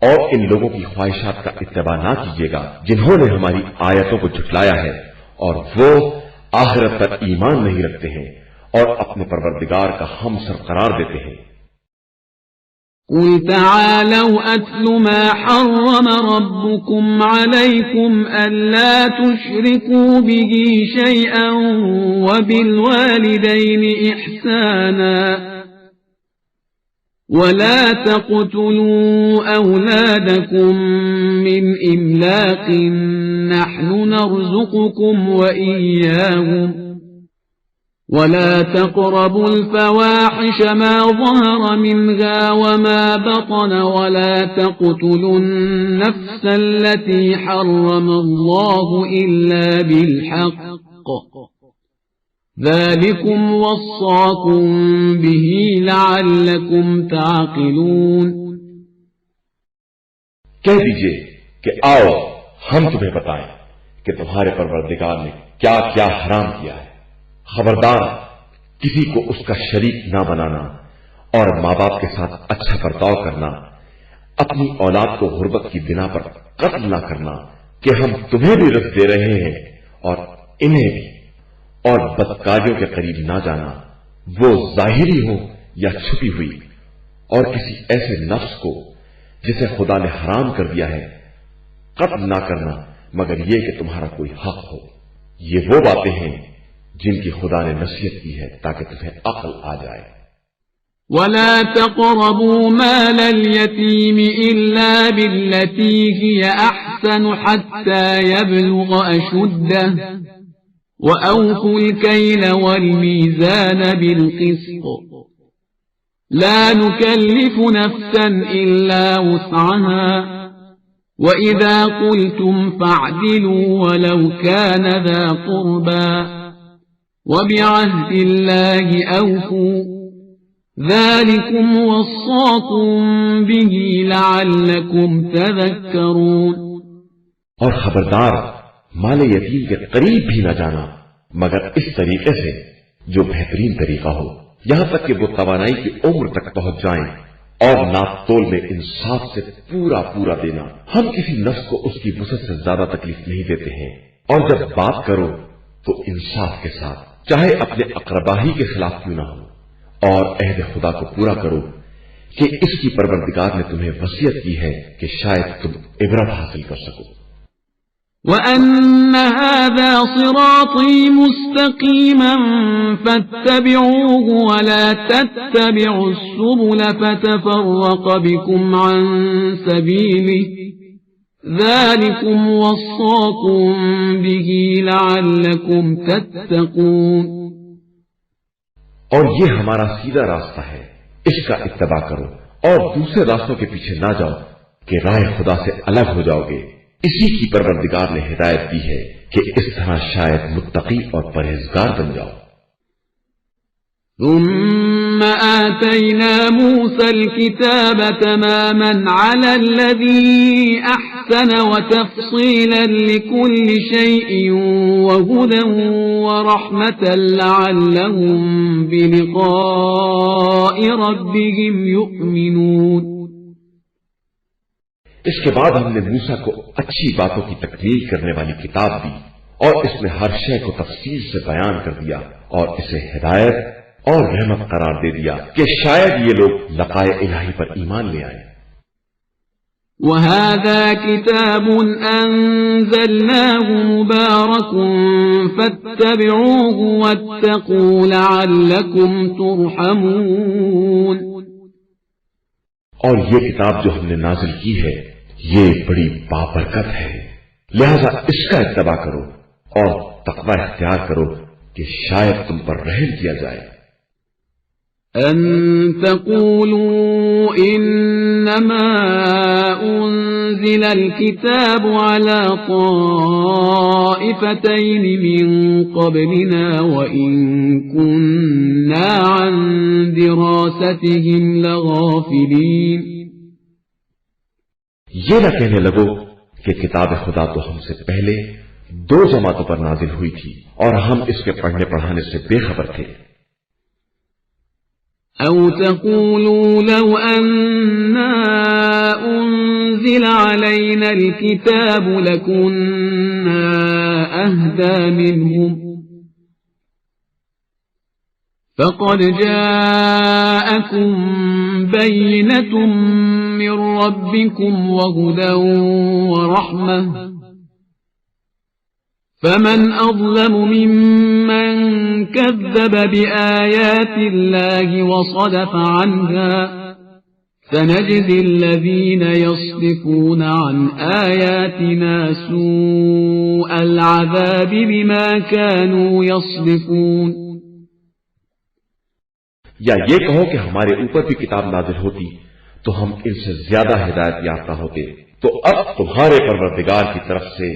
اور ان لوگوں کی خواہشات کا اتباع نہ کیجیے گا جنہوں نے ہماری آیتوں کو جھٹلایا ہے اور وہ آخرت پر ایمان نہیں رکھتے ہیں اور اپنے پروردگار کا ہمسر قرار دیتے ہیں۔ قل تعالوا أتل ما حرم ربكم عليكم ألا تشركوا به شيئا وبالوالدين إحسانا ولا تقتلوا أولادكم من إملاق نحن نرزقكم وإياهم ولا تقربوا الفواحش ما ظهر منها وما بطن ولا تقتلوا النفس التي حرم الله إلا بالحق ذلكم وصاكم به لعلكم تعقلون۔ کہہ دیجئے کہ آؤ ہم تمہیں بتائیں کہ تمہارے پروردگار نے کیا کیا حرام کیا ہے۔ خبردار کسی کو اس کا شریک نہ بنانا اور ماں باپ کے ساتھ اچھا برتاؤ کرنا، اپنی اولاد کو غربت کی بنا پر قتل نہ کرنا کہ ہم تمہیں بھی رزق دے رہے ہیں اور انہیں بھی، اور بدکاریوں کے قریب نہ جانا، وہ ظاہری ہو یا چھپی ہوئی، اور کسی ایسے نفس کو جسے خدا نے حرام کر دیا ہے قتل نہ کرنا مگر یہ کہ تمہارا کوئی حق ہو۔ یہ وہ باتیں ہیں جن کی خدا نے نصیحت کی ہے تاکہ تمہیں عقل آ جائے۔ ولا تقربوا مال اليتيم إلا بالتي هي أحسن حتى يبلغ أشده وأوفوا الكيل والميزان بالقسط لا نكلف نفسا إلا وسعها وإذا قلتم فاعدلوا ولو كان ذا قربى وبعهد الله أوفوا ذلكم وصاكم به لعلكم تذكرون۔ اور خبردار مال یتیم کے قریب بھی نہ جانا مگر اس طریقے سے جو بہترین طریقہ ہو، یہاں تک کہ وہ توانائی کی عمر تک پہنچ جائیں، اور ناپ تول میں انصاف سے پورا پورا دینا۔ ہم کسی نفس کو اس کی وسعت سے زیادہ تکلیف نہیں دیتے ہیں، اور جب بات کرو تو انصاف کے ساتھ، چاہے اپنے اقربا ہی کے خلاف کیوں نہ ہو، اور عہد خدا کو پورا کرو کہ اس کی پروردگار نے تمہیں وصیت کی ہے کہ شاید تم عبرت حاصل کر سکو۔ وَأَنَّ هَذَا صِرَاطِي مُسْتَقِيمًا فَاتَّبِعُوهُ وَلَا تَتَّبِعُوا السُّبُلَ فَتَفَرَّقَ بِكُمْ عَن سَبِيلِهِ ذَلِكُمْ وَصَّاكُمْ بِهِ لَعَلَّكُمْ تَتَّقُونَ۔ اور یہ ہمارا سیدھا راستہ ہے، اس کا اتباع کرو اور دوسرے راستوں کے پیچھے نہ جاؤ کہ راہ خدا سے الگ ہو جاؤ گے۔ اسی کی پروردگار نے ہدایت دی ہے کہ اس طرح شاید متقی اور پرہیزگار بن جاؤ۔ ثم آتينا موسى الكتاب تماما على الذي أحسن وتفصيلا لكل شيء وهدى ورحمة لعلهم بلقاء ربهم يؤمنون۔ اس کے بعد ہم نے موسیٰ کو اچھی باتوں کی تکمیل کرنے والی کتاب دی اور اس میں ہر شے کو تفصیل سے بیان کر دیا اور اسے ہدایت اور رحمت قرار دے دیا کہ شاید یہ لوگ لقائے الہی پر ایمان لے آئیں۔ وَهَذَا كِتَابٌ أَنزَلْنَاهُ مُبَارَكٌ فَاتَّبِعُوهُ وَاتَّقُوا لَعَلَّكُمْ تُرْحَمُونَ۔ اور یہ کتاب جو ہم نے نازل کی ہے یہ بڑی بابرکت ہے، لہذا اس کا اتباع کرو اور تقوی اختیار کرو کہ شاید تم پر رحم کیا جائے۔ أن تقولوا إنما أنزل الكتاب على طائفتين من قبلنا وإن كنا عن دراستهم لغافلين۔ یہ نہ کہنے لگو کہ کتاب خدا تو ہم سے پہلے 2 جماعتوں پر نازل ہوئی تھی اور ہم اس کے پڑھنے پڑھانے سے بے خبر تھے۔ أو تقولوا لو أنا أنزل نزل علينا الكتاب لكنا أهدى منهم فقد جاءكم بينة من ربكم وهدى ورحمة فمن أظلم ممن كذب بآيات الله وصدف عنها سنجزي الذين يصدفون عن آياتنا سوء العذاب بما كانوا يصدفون. یا یہ کہو کہ ہمارے اوپر بھی کتاب نازل ہوتی تو ہم ان سے زیادہ ہدایت یافتہ ہوتے. تو اب تمہارے پروردگار کی طرف سے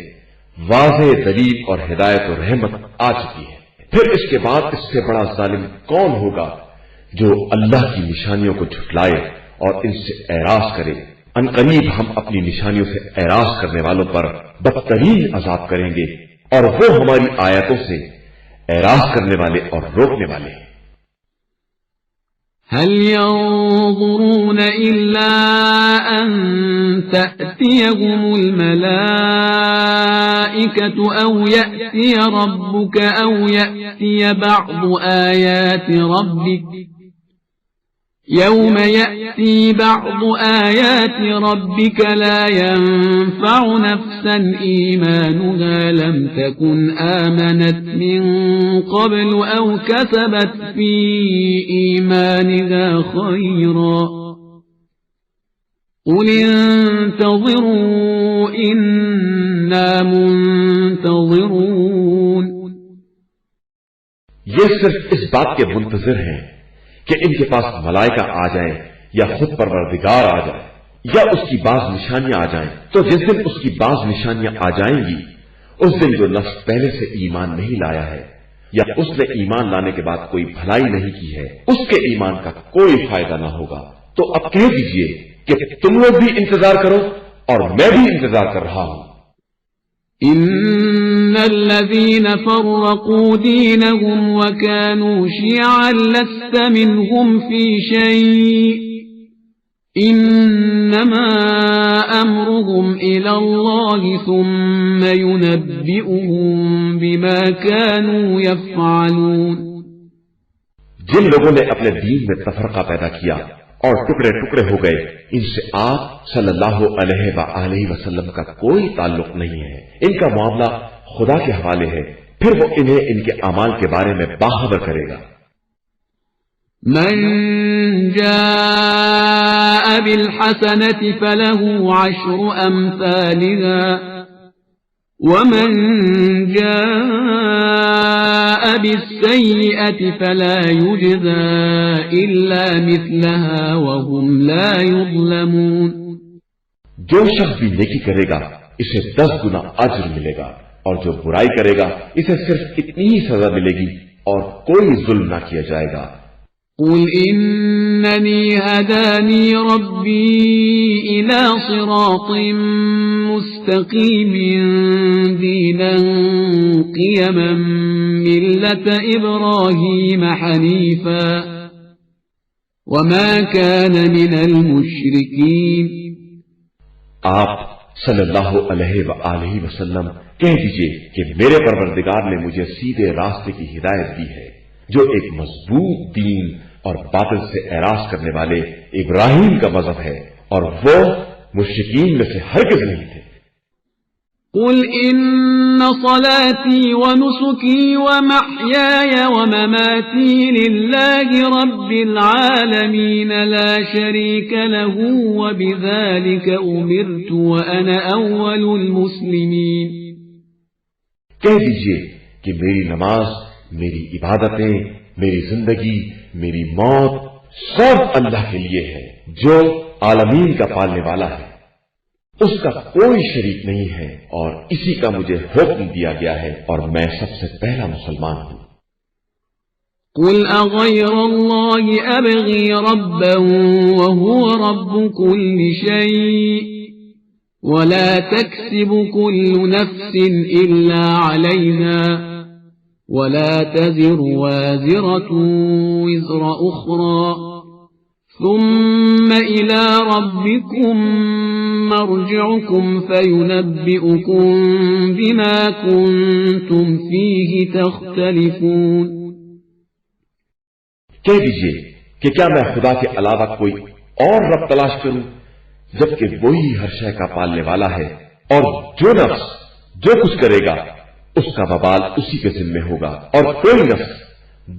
واضح دلیل اور ہدایت و رحمت آ چکی ہے. پھر اس کے بعد اس سے بڑا ظالم کون ہوگا جو اللہ کی نشانیوں کو جھٹلائے اور ان سے اعراض کرے. ان قریب ہم اپنی نشانیوں سے اعراض کرنے والوں پر بدترین عذاب کریں گے اور وہ ہماری آیتوں سے اعراض کرنے والے اور روکنے والے ہیں. هل ينظرون إلا أن تأتيهم الملائكة أو يأتي ربك أو يأتي بعض آيات ربك يوم يأتي بعض آيات ربك لا ينفع نفسا إيمانها لم تكن آمنت من قبل أو كسبت في إيمانها خيرا قل انتظروا إنا منتظرون. یہ صرف اس بات کے منتظر ہیں کہ ان کے پاس ملائکہ آ جائیں یا خود پروردگار آ جائے یا اس کی بعض نشانیاں آ جائیں. تو جس دن اس کی بعض نشانیاں آ جائیں گی اس دن جو نفس پہلے سے ایمان نہیں لایا ہے یا اس نے ایمان لانے کے بعد کوئی بھلائی نہیں کی ہے اس کے ایمان کا کوئی فائدہ نہ ہوگا. تو اب کہہ دیجئے کہ تم لوگ بھی انتظار کرو اور میں بھی انتظار کر رہا ہوں. إن الذين فرقوا دينهم وكانوا شيعا لست منهم في شيء إنما أمرهم إلى الله ثم ينبئهم بما كانوا يفعلون. جن لوگوں نے اپنے دین میں تفرقہ پیدا کیا اور ٹکڑے ٹکڑے ہو گئے ان سے آپ صلی اللہ علیہ وآلہ وسلم کا کوئی تعلق نہیں ہے. ان کا معاملہ خدا کے حوالے ہے پھر وہ انہیں ان کے اعمال کے بارے میں باخبر کرے گا. من جاء بالحسنة فله 10 أمثالها ومن جاء بالسيئة فلا يجزى إلا مثلها وهم لا يظلمون. جو شخص بھی نیکی کرے گا اسے 10 گنا اجر ملے گا اور جو برائی کرے گا اسے صرف اتنی ہی سزا ملے گی اور کوئی ظلم نہ کیا جائے گا. قل إنني هداني ربي إلى صراط مستقيم دينا قيما ملة إبراهيم حنيفا وما كان من المشركين. آپ صلی اللہ علیہ وآلہ وسلم کہہ دیجئے کہ میرے پروردگار نے مجھے سیدھے راستے کی ہدایت دی ہے جو ایک مضبوط دین اور باطل سے اعراض کرنے والے ابراہیم کا مذہب ہے اور وہ مشرکین میں سے ہرگز نہیں تھے. قل إن صلاتي ونسكي ومحياي ومماتي لله رب العالمين لا شريك له وبذلك أمرت وأنا أول المسلمين. کہہ دیجئے کہ میری نماز، میری عبادتیں، میری زندگی، میری موت سب اللہ کے لیے ہے جو عالمین کا پالنے والا ہے. اس کا کوئی شریک نہیں ہے اور اسی کا مجھے حکم دیا گیا ہے اور میں سب سے پہلا مسلمان ہوں. قل أغير الله أبغي ربا وهو رب كل شيء ولا تكسب كل نفس إلا عليها ولا تزر وازرة وزر أخرى ثم إلى ربكم مرجعكم فينبئكم بما كنتم فيه تختلفون. کہہ دیجئے کہ کیا میں خدا کے علاوہ کوئی اور رب تلاش کروں جبکہ وہی ہر شے کا پالنے والا ہے، اور جو نفس جو کچھ کرے گا اس کا وبال اسی کے ذمہ ہوگا، اور کوئی نفس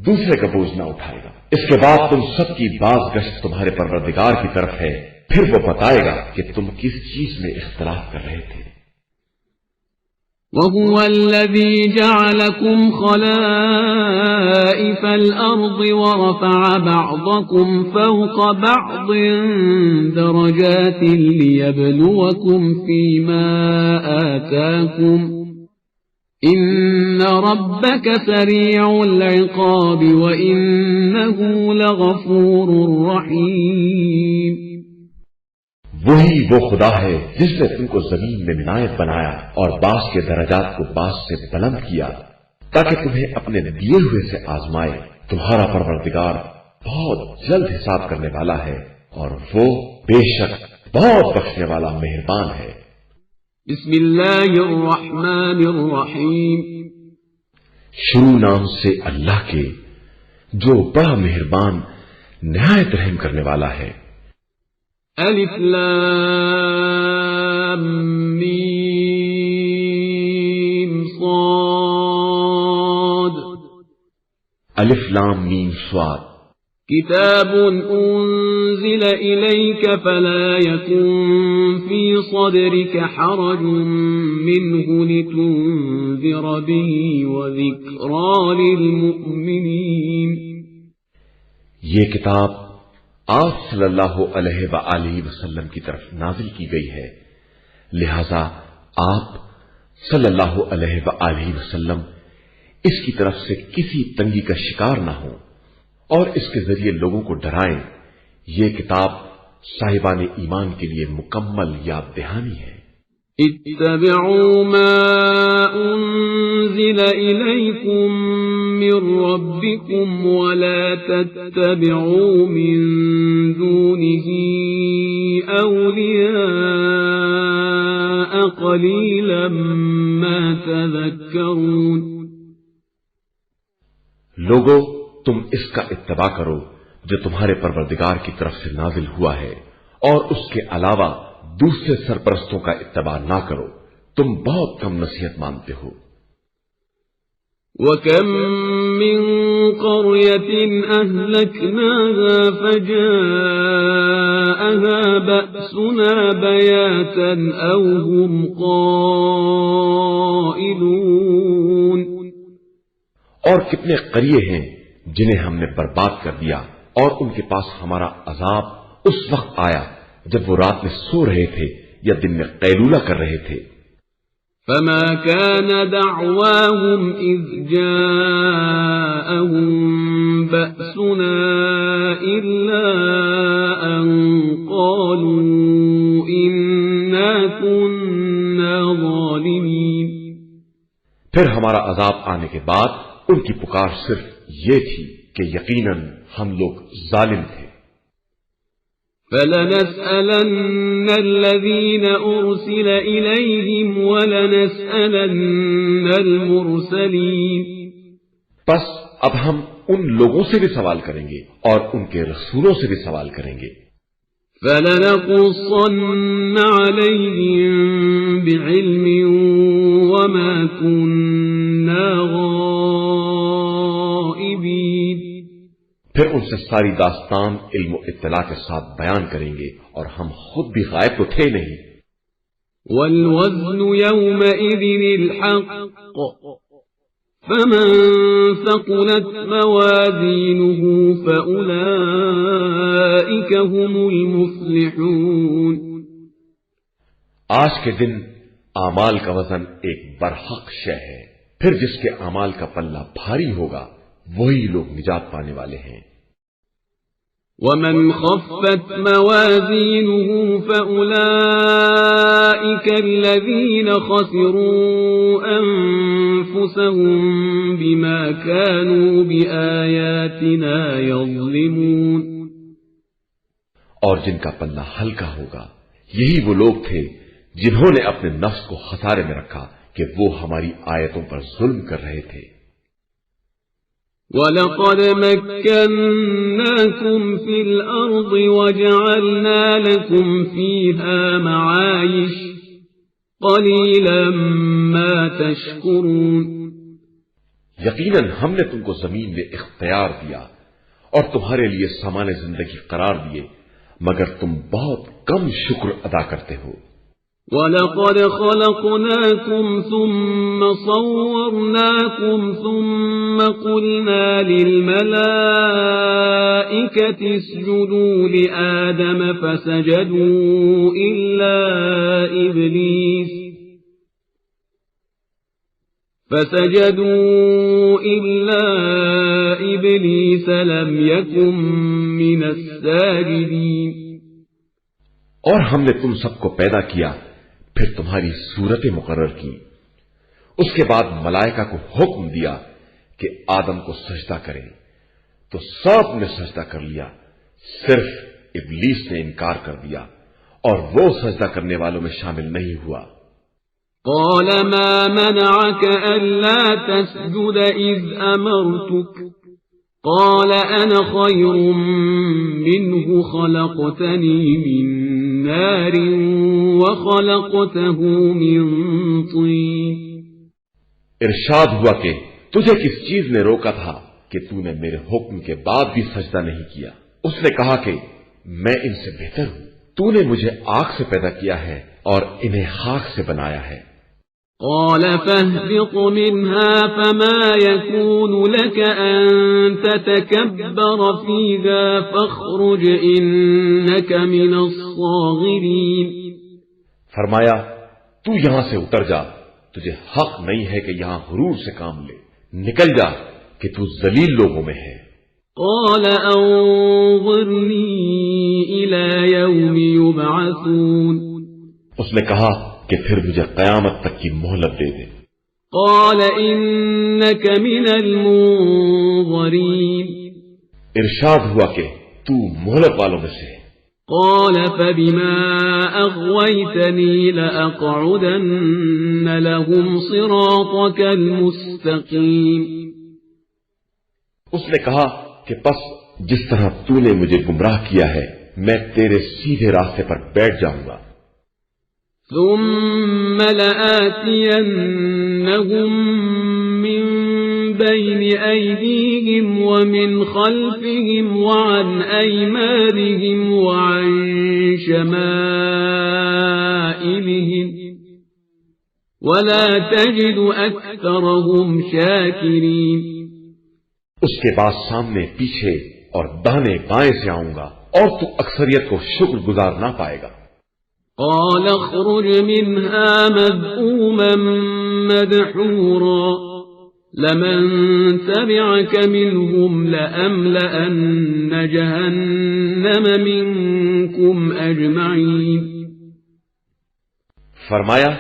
دوسرے کا بوجھ نہ اٹھائے گا. اس کے بعد تم سب کی باز گشت تمہارے پروردگار کی طرف ہے، پھر وہ بتائے گا کہ تم کس چیز میں اختلاف کر رہے تھے. وَهُوَ الَّذِي جَعَلَكُمْ خَلَائِفَ الْأَرْضِ وَرَفَعَ بَعْضَكُمْ فَوْقَ بَعْضٍ دَرَجَاتٍ لِيَبْلُوَكُمْ فِيمَا آتَاكُمْ إِنَّ رَبَّكَ سَرِيعُ الْعِقَابِ وَإِنَّهُ لَغَفُورٌ رَحِيمٌ. وہی وہ خدا ہے جس نے تم کو زمین میں نائب بنایا اور بعض کے درجات کو بعض سے بلند کیا تاکہ تمہیں اپنے دیے ہوئے سے آزمائے. تمہارا پروردگار بہت جلد حساب کرنے والا ہے اور وہ بے شک بہت بخشنے والا مہربان ہے. بسم اللہ الرحمن الرحیم. شروع نام سے اللہ کے جو بڑا مہربان نہایت رحم کرنے والا ہے. الف لام میم صاد. الف لام میم صاد. کتاب انزل الیک فلا یکن فی صدرک حرج منه لتنذر به وذکرى للمؤمنین. یہ کتاب آپ صلی اللہ علیہ وآلہ وسلم کی طرف نازل کی گئی ہے، لہذا آپ صلی اللہ علیہ وآلہ وسلم اس کی طرف سے کسی تنگی کا شکار نہ ہوں اور اس کے ذریعے لوگوں کو ڈرائیں. یہ کتاب صاحبان ایمان کے لیے مکمل یاد دہانی ہے. اتبعوا ما انزل الیکم من ربکم ولا تتبعوا من دونه اولیاء قلیلا ما تذکرون. لوگو تم اس کا اتباع کرو جو تمہارے پروردگار کی طرف سے نازل ہوا ہے اور اس کے علاوہ دوسرے سرپرستوں کا اتباع نہ کرو، تم بہت کم نصیحت مانتے ہو. وَكَمْ مِنْ قَرْيَةٍ أَهْلَكْنَاهَا فَجَاءَهَا بَأْسُنَا بَيَاتًا أَوْ هُمْ قَائِلُونَ. اور کتنے قریے ہیں جنہیں ہم نے برباد کر دیا اور ان کے پاس ہمارا عذاب اس وقت آیا جب وہ رات میں سو رہے تھے یا دن میں قیلولہ کر رہے تھے. فما كان دعواهم إذ جاءهم بأسنا إلا أن قالوا إنا كنا ظالمين. پھر ہمارا عذاب آنے کے بعد ان کی پکار صرف یہ تھی کہ یقیناً ہم لوگ ظالم تھے. فَلَنَسْأَلَنَّ الَّذِينَ أُرْسِلَ إِلَيْهِمْ وَلَنَسْأَلَنَّ الْمُرْسَلِينَ. پس اب ہم ان لوگوں سے بھی سوال کریں گے اور ان کے رسولوں سے بھی سوال کریں گے. فَلَنَقُصَّنَّ عَلَيْهِمْ بِعِلْمٍ وَمَا كُنَّا غَائِبِينَ. پھر ان سے ساری داستان علم و اطلاع کے ساتھ بیان کریں گے اور ہم خود بھی غائب تو تھے نہیں. وَالْوَزْنُ يَوْمَئِذٍ الْحَقُّ فَمَنْ ثَقُلَتْ مَوَازِينُهُ فَأُولَئِكَ هُمُ الْمُفْلِحُونَ. آج کے دن اعمال کا وزن ایک برحق شے ہے، پھر جس کے اعمال کا پلہ بھاری ہوگا وہی لوگ نجات پانے والے ہیں. وَمَنْ خَفَّتْ مَوَازِينُهُ فَأُولَئِكَ الَّذِينَ خَسِرُوا أَنفُسَهُمْ بِمَا كَانُوا بِآيَاتِنَا يَظْلِمُونَ. اور جن کا پلہ ہلکا ہوگا یہی وہ لوگ تھے جنہوں نے اپنے نفس کو خسارے میں رکھا کہ وہ ہماری آیتوں پر ظلم کر رہے تھے۔ وَلَقَدْ مَكَّنَّاكُمْ فِي الْأَرْضِ وَجَعَلْنَا لَكُمْ فِيهَا مَعَايِشَ قَلِيلًا مَا تَشْكُرُونَ۔ یقیناً ہم نے تم کو زمین میں اختیار دیا اور تمہارے لیے سامان زندگی قرار دیے، مگر تم بہت کم شکر ادا کرتے ہو۔ وَلَقَدْ خَلَقْنَاكُمْ ثُمَّ صَوَّرْنَاكُمْ ثُمَّ قُلْنَا لِلْمَلَائِكَةِ اسْجُدُوا لِآدَمَ فَسَجَدُوا إِلَّا إِبْلِيسَ لَمْ يَكُنْ مِنَ السَّاجِدِينَ۔ اور ہم نے تم سب کو پیدا کیا، پھر تمہاری صورتیں مقرر کی، اس کے بعد ملائکہ کو حکم دیا کہ آدم کو سجدہ کریں، تو سب نے سجدہ کر لیا، صرف ابلیس نے انکار کر دیا اور وہ سجدہ کرنے والوں میں شامل نہیں ہوا۔ قال ما منعك ألا تسجد إذ أمرتك قال أنا خير منه خلقتني من نار وخلقته من طين۔ ارشاد ہوا کہ تجھے کس چیز نے روکا تھا کہ تو نے میرے حکم کے بعد بھی سجدہ نہیں کیا؟ اس نے کہا کہ میں ان سے بہتر ہوں، تو نے مجھے آگ سے پیدا کیا ہے اور انہیں خاک سے بنایا ہے۔ قال فاهبط منها فما يكون لك أن تتكبر فيها فاخرج إنك من الصاغرين۔ فرمایا تو یہاں سے اتر جا، تجھے حق نہیں ہے کہ یہاں غرور سے کام لے، نکل جا کہ تو ذلیل لوگوں میں ہے۔ قال انظرني إلى يوم يبعثون۔ اس نے کہا کہ پھر مجھے قیامت تک کی مہلت دے دے۔ قال إنك من المنظرين۔ ارشاد ہوا کہ تو مہلت والوں میں سے ہے۔ قال فبما أغويتني لأقعدن لهم صراطك المستقيم۔ اس نے کہا کہ پس جس طرح تو نے مجھے گمراہ کیا ہے میں تیرے سیدھے راستے پر بیٹھ جاؤں گا۔ ثم لآتينهم من بين أيديهم ومن خلفهم وعن أيمانهم وعن شمائلهم ولا تجد أكثرهم شاكرين۔ اس کے بعد سامنے پیچھے اور دانے بائیں سے آؤں گا اور تو اکثریت کو شکر گزار نہ پائے گا۔ قال اخرج منها مذءوما مدحورا لمن تبعك منهم لأملأن جهنم منكم أجمعين۔ فرمایا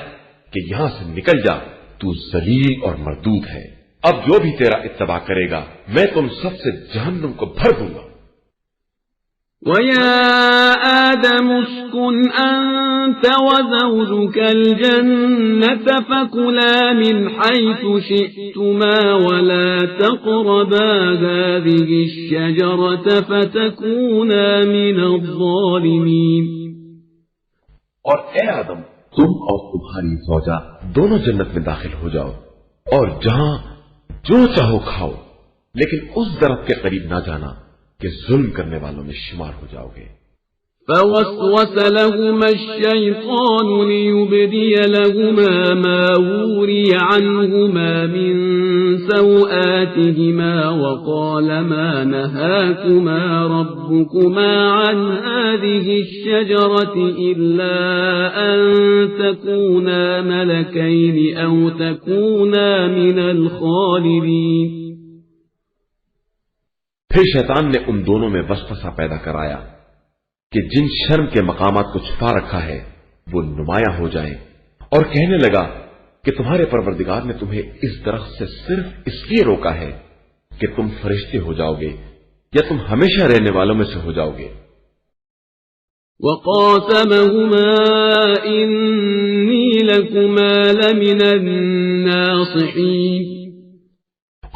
کہ یہاں سے نکل جا، تو ذلیل اور مردود ہے، اب جو بھی تیرا اتباع کرے گا میں تم سب سے جہنم کو بھر دوں گا۔ وَيَا آدَمُ اسْكُنْ أَنْتَ وَزَوْجُكَ الْجَنَّةَ فَكُلَا مِنْ حَيْثُ شِئْتُمَا وَلَا تَقْرَبَا هَذِهِ الشَّجَرَةَ فَتَكُونَا مِنَ الظَّالِمِينَ۔ اور اے آدم، تم اور تمہاری زوجہ دونوں جنت میں داخل ہو جاؤ اور جہاں جو چاہو کھاؤ، لیکن اس درخت کے قریب نہ جانا کہ ظلم کرنے والوں میں شمار ہو جاؤ گے۔ فوسوس لهما الشيطان ليبدي لهما ما وري عنهما من سوآتهما وقال ما نهاكما ربكما عن هذه الشجرة إلا أن تكونا ملكين أو تكونا من الخالدين۔ پھر شیطان نے ان دونوں میں وسوسہ پیدا کرایا کہ جن شرم کے مقامات کو چھپا رکھا ہے وہ نمایاں ہو جائیں، اور کہنے لگا کہ تمہارے پروردگار نے تمہیں اس درخت سے صرف اس لیے روکا ہے کہ تم فرشتے ہو جاؤ گے یا تم ہمیشہ رہنے والوں میں سے ہو جاؤ گے۔ وقاسمهما إني لكما لمن الناصحين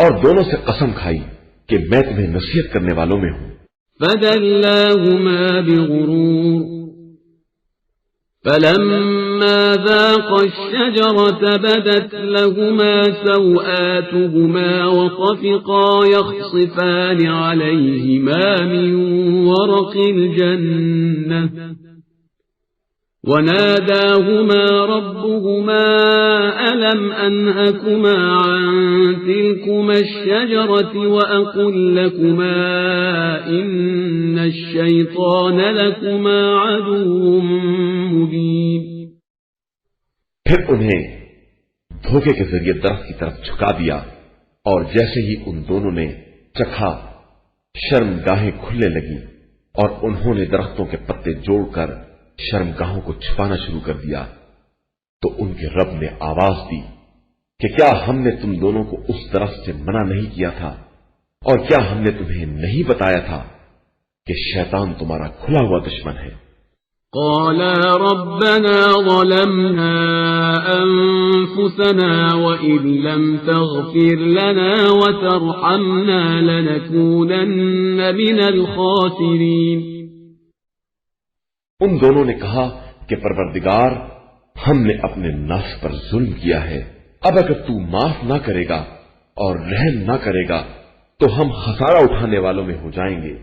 اور دونوں سے قسم کھائی کہ میں تمہیں نصیحت کرنے والوں میں ہوں. فدلاهما بغرور فلما ذاقا الشجرة بدت لهما سوآتهما وطفقا يخصفان عليهما من ورق الجنة وناداهما ربهما ألم أنهكما عن تلكما الشجرة وأقل لكما إن الشيطان لكما عدو مبين. پھر انہیں دھوکے کے ذریعے درخت کی طرف جھکا دیا اور جیسے ہی ان دونوں نے چکھا شرمگاہیں کھلنے لگی اور انہوں نے درختوں کے پتے جوڑ کر شرمگاہوں کو چھپانا شروع کر دیا. تو ان کے رب نے آواز دی کہ کیا ہم نے تم دونوں کو اس درخت سے منع نہیں کیا تھا اور کیا ہم نے تمہیں نہیں بتایا تھا کہ شیطان تمہارا کھلا ہوا دشمن ہے. قالا ربنا ظلمنا أنفسنا وإن لم تغفر لنا وترحمنا لنكونن من الخاسرين. ان دونوں نے کہا کہ پروردگار ہم نے اپنے نفس پر ظلم کیا ہے، اب اگر تو معاف نہ کرے گا اور رحم نہ کرے گا تو ہم خسارہ اٹھانے والوں میں ہو جائیں گے.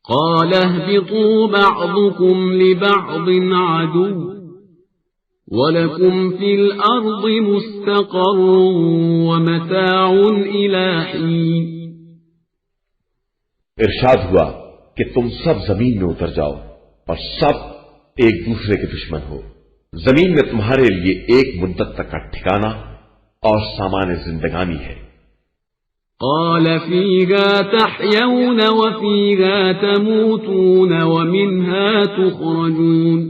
قال اهبطوا بعضكم لبعض عدو وَلَكُمْ فِي الْأَرْضِ مُسْتَقَرٌّ وَمَتَاعٌ إِلَى حِينٍ. ارشاد ہوا کہ تم سب زمین میں اتر جاؤ اور سب ایک دوسرے کے دشمن ہو. زمین میں تمہارے لیے ایک مدت تک کا ٹھکانہ اور سامان زندگانی ہے. قال فيها تحيون وفيها تموتون ومنها تخرجون.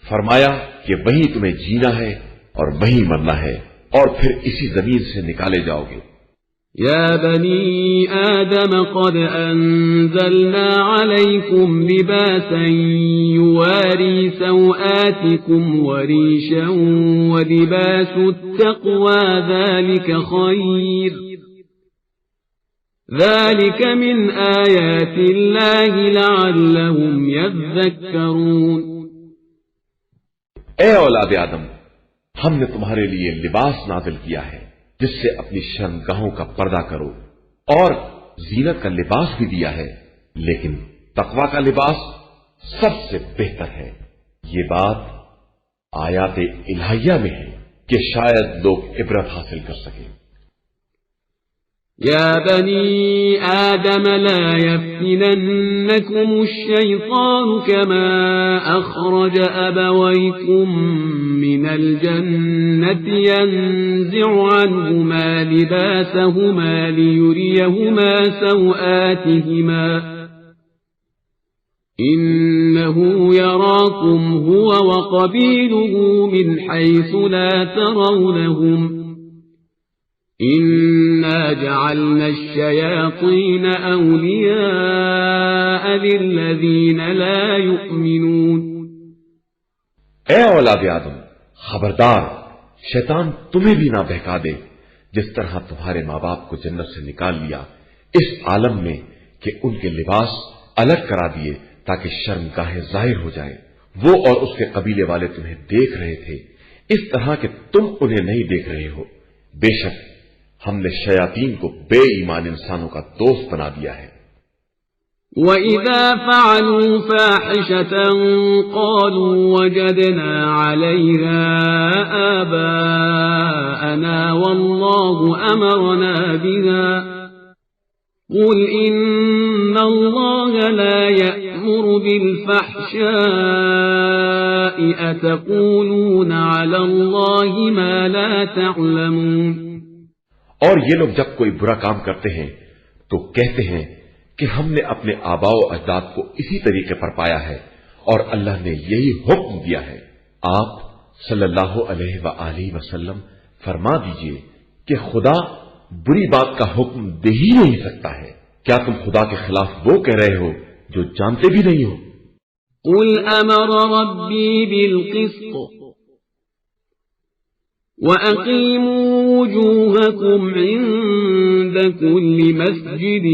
فرمایا کہ وہیں تمہیں جینا ہے اور وہیں مرنا ہے اور پھر اسی زمین سے نکالے جاؤ گے. يا بني آدم قد أنزلنا عليكم لباسا يواري سوآتكم وريشا ولباس التقوى ذلك خير ذلك من آيات الله لعلهم يذكرون. اے اولاد آدم، ہم نے تمہارے لیے لباس نازل کیا ہے جس سے اپنی شرمگاہوں کا پردہ کرو، اور زینت کا لباس بھی دیا ہے، لیکن تقوی کا لباس سب سے بہتر ہے. یہ بات آیات الہیہ میں ہے کہ شاید لوگ عبرت حاصل کر سکیں. يا بني آدم لا يفتننكم الشيطان كما أخرج أبويكم من الجنة ينزع عنهما لباسهما ليريهما سوآتهما إنه يراكم هو وقبيله من حيث لا ترونهم إنا جعلنا الشياطين أولياء للذين لا يؤمنون. اے اولاد آدم، خبردار شیطان تمہیں بھی نہ بہکا دے جس طرح تمہارے ماں باپ کو جنت سے نکال لیا اس عالم میں کہ ان کے لباس الگ کرا دیے تاکہ شرمگاہیں ظاہر ہو جائے. وہ اور اس کے قبیلے والے تمہیں دیکھ رہے تھے اس طرح کہ تم انہیں نہیں دیکھ رہے ہو. بے شک ہم نے شیاطین کو بے ایمان انسانوں کا دوست بنا دیا ہے. وَإِذَا فَعَلُوا فَاحِشَةً قَالُوا وَجَدْنَا عَلَيْهَا آبَاءَنَا وَاللَّهُ أَمَرَنَا بِهَا قُلْ إِنَّ اللَّهَ لَا يَأْمُرُ بِالْفَحْشَاءِ أَتَقُولُونَ عَلَى اللَّهِ مَا لَا تَعْلَمُونَ. اور یہ لوگ جب کوئی برا کام کرتے ہیں تو کہتے ہیں کہ ہم نے اپنے آباء و اجداد کو اسی طریقے پر پایا ہے اور اللہ نے یہی حکم دیا ہے. آپ صلی اللہ علیہ وآلہ وسلم فرما دیجئے کہ خدا بری بات کا حکم دے ہی نہیں سکتا ہے. کیا تم خدا کے خلاف وہ کہہ رہے ہو جو جانتے بھی نہیں ہو۔ قل امر ربی بالقسط وَأَقِيمُوا وُجُوهَكُمْ عِندَ كُلِّ مَسْجِدٍ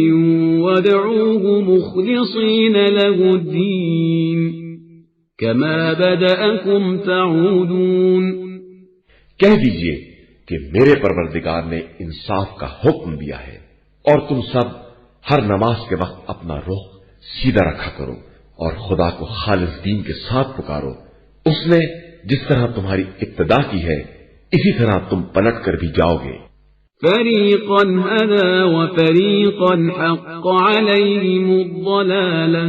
وَادْعُوهُ مُخْلِصِينَ لَهُ الدِّينَ كَمَا بَدَأَكُمْ تَعُودُونَ۔ کہہ دیجئے کہ میرے پروردگار نے انصاف کا حکم دیا ہے، اور تم سب ہر نماز کے وقت اپنا رخ سیدھا رکھا کرو اور خدا کو خالص دین کے ساتھ پکارو۔ اس نے جس طرح تمہاری ابتدا کی ہے اسی طرح تم پلٹ کر بھی جاؤ گے۔ فریقا هدى وفریقا حق علیہم الضلالة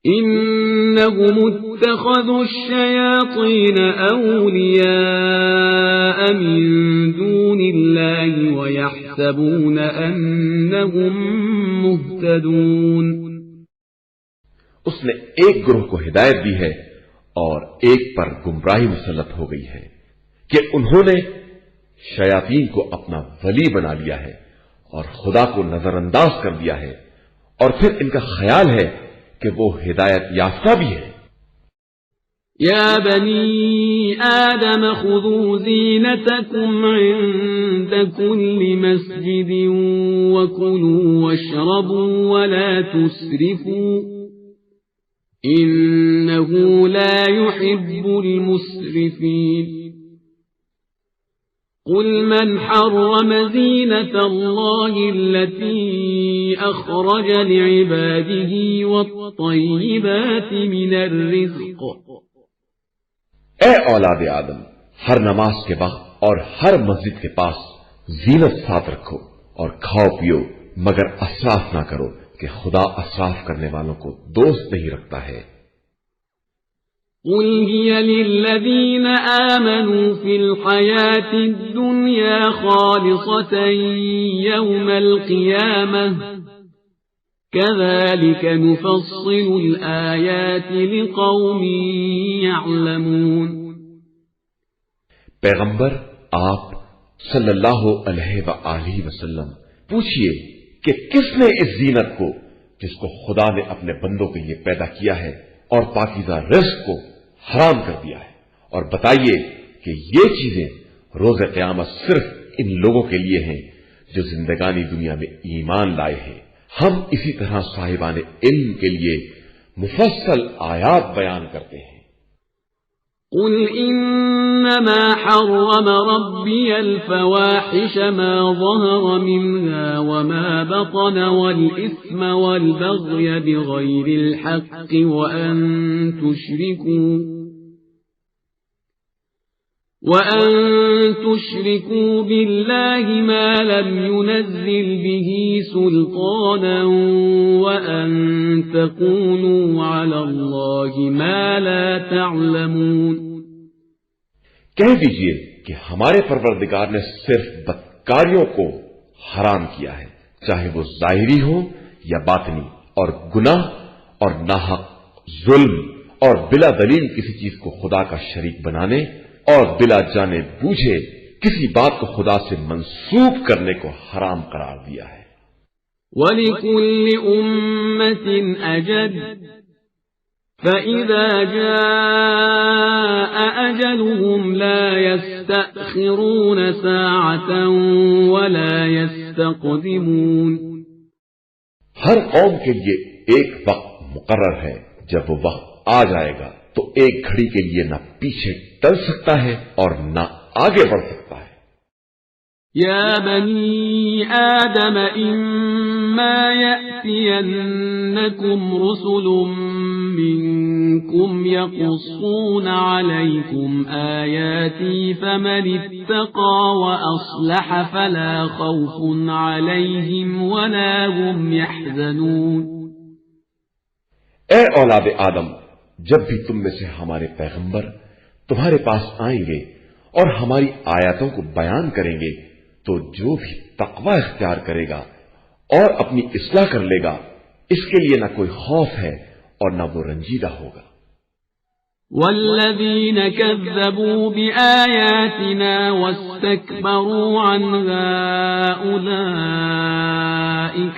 انهم اتخذوا الشیاطین اولیاء من دون اللہ ویحسبون انهم مہتدون۔ اس نے ایک گروہ کو ہدایت دی ہے اور ایک پر گمراہی مسلط ہو گئی ہے کہ انہوں نے شیاطین کو اپنا ولی بنا لیا ہے اور خدا کو نظر انداز کر دیا ہے، اور پھر ان کا خیال ہے کہ وہ ہدایت یافتہ بھی ہے۔ یا بنی آدم خذوا زینتکم عند كل مسجد وکلوا واشربوا ولا تسرفوا إنه لا يحب المسرفين۔ قل من حرم زينة الله التي أخرج لعباده والطيبات من الرزق۔ اے اولاد آدم، ہر نماز کے وقت اور ہر مسجد کے پاس زینت ساتھ رکھو اور کھاؤ پیو، مگر اسراف نہ کرو کہ خدا اسراف کرنے والوں کو دوست نہیں رکھتا ہے۔ قل هي للذين آمنوا في الحياة الدنيا خالصة يوم القيامة كذلك نفصل الآيات لقوم يعلمون۔ پیغمبر آپ صلی اللہ علیہ وآلہ وسلم پوچھئے کہ کس نے اس زینت کو جس کو خدا نے اپنے بندوں کے لیے پیدا کیا ہے اور پاکیزہ رزق کو حرام کر دیا ہے، اور بتائیے کہ یہ چیزیں روز قیامت صرف ان لوگوں کے لیے ہیں جو زندگانی دنیا میں ایمان لائے ہیں۔ ہم اسی طرح صاحبان علم کے لیے مفصل آیات بیان کرتے ہیں۔ قل انما حرم ربي الفواحش ما ظهر منها وما بطن والإثم والبغي بغير الحق وأن تشركوا بالله ما لم ينزل به سلطانا وأن تقولوا على الله ما لا تعلمون۔ کہہ دیجئے کہ ہمارے پروردگار نے صرف بدکاریوں کو حرام کیا ہے، چاہے وہ ظاہری ہو یا باطنی، اور گناہ اور ناحق ظلم اور بلا دلیل کسی چیز کو خدا کا شریک بنانے اور بلا جانے بوجھے کسی بات کو خدا سے منسوب کرنے کو حرام قرار دیا ہے۔ وَلِكُلِّ أُمَّةٍ أَجَلٌ فَإِذَا جَاءَ أَجَلُهُمْ لَا يَسْتَأْخِرُونَ سَاعَةً وَلَا يَسْتَقْدِمُونَ۔ ہر قوم کے لیے ایک وقت مقرر ہے، جب وہ وقت آ جائے گا تو ایک گھڑی کے لیے نہ پیچھے ٹل سکتا ہے اور نہ آگے بڑھ سکتا ہے۔ یا بنی آدم اما یأتینکم رسل منکم یقصون علیکم آیاتی فمن اتقى واصلح فلا خوف علیہم ولا هم یحزنون۔ اے اولاد آدم، جب بھی تم میں سے ہمارے پیغمبر تمہارے پاس آئیں گے اور ہماری آیاتوں کو بیان کریں گے تو جو بھی تقوی اختیار کرے گا اور اپنی اصلاح کر لے گا اس کے لیے نہ کوئی خوف ہے اور نہ وہ رنجیدہ ہوگا۔ والذين كذبوا بآياتنا واستكبروا عنها أولئك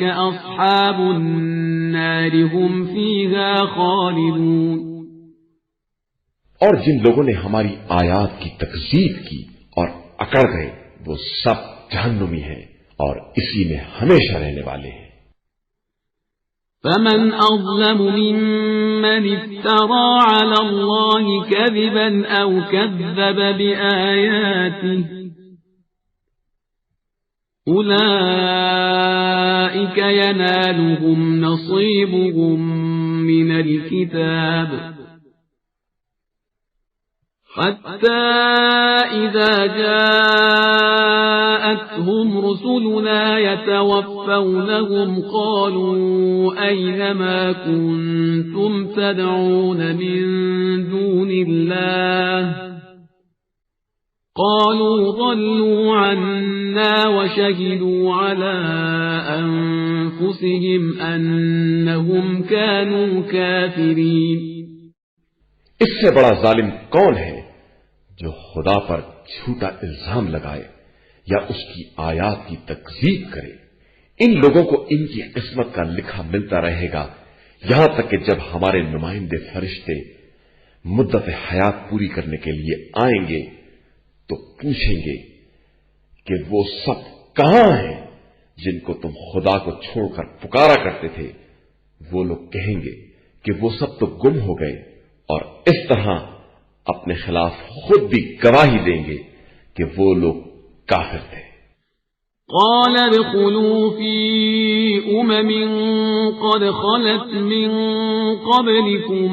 أصحاب النار هم فيها خالدون۔ اور جن لوگوں نے ہماری آیات کی تکذیب کی اور اکڑ گئے وہ سب جہنمی ہیں اور اسی میں ہمیشہ رہنے والے ہیں۔ فمن أظلم ممن افترى على الله كذبا أو كذب بآياته أولئك ينالهم نصيبهم من الكتاب حتى إذا جاءتهم رسلنا يتوفونهم قالوا أين ما كنتم تدعون من دون الله قالوا ضلوا عنا وشهدوا على أنفسهم أنهم كانوا كافرين۔ اس سے بڑا ظالم کون ہے جو خدا پر جھوٹا الزام لگائے یا اس کی آیات کی تکذیب کرے؟ ان لوگوں کو ان کی قسمت کا لکھا ملتا رہے گا یہاں تک کہ جب ہمارے نمائندے فرشتے مدت حیات پوری کرنے کے لیے آئیں گے تو پوچھیں گے کہ وہ سب کہاں ہیں جن کو تم خدا کو چھوڑ کر پکارا کرتے تھے؟ وہ لوگ کہیں گے کہ وہ سب تو گم ہو گئے، اور اس طرح اپنے خلاف خود بھی گواہی دیں گے کہ وہ لوگ کافر تھے۔ قال ادخلوا في قد خلت من قبلكم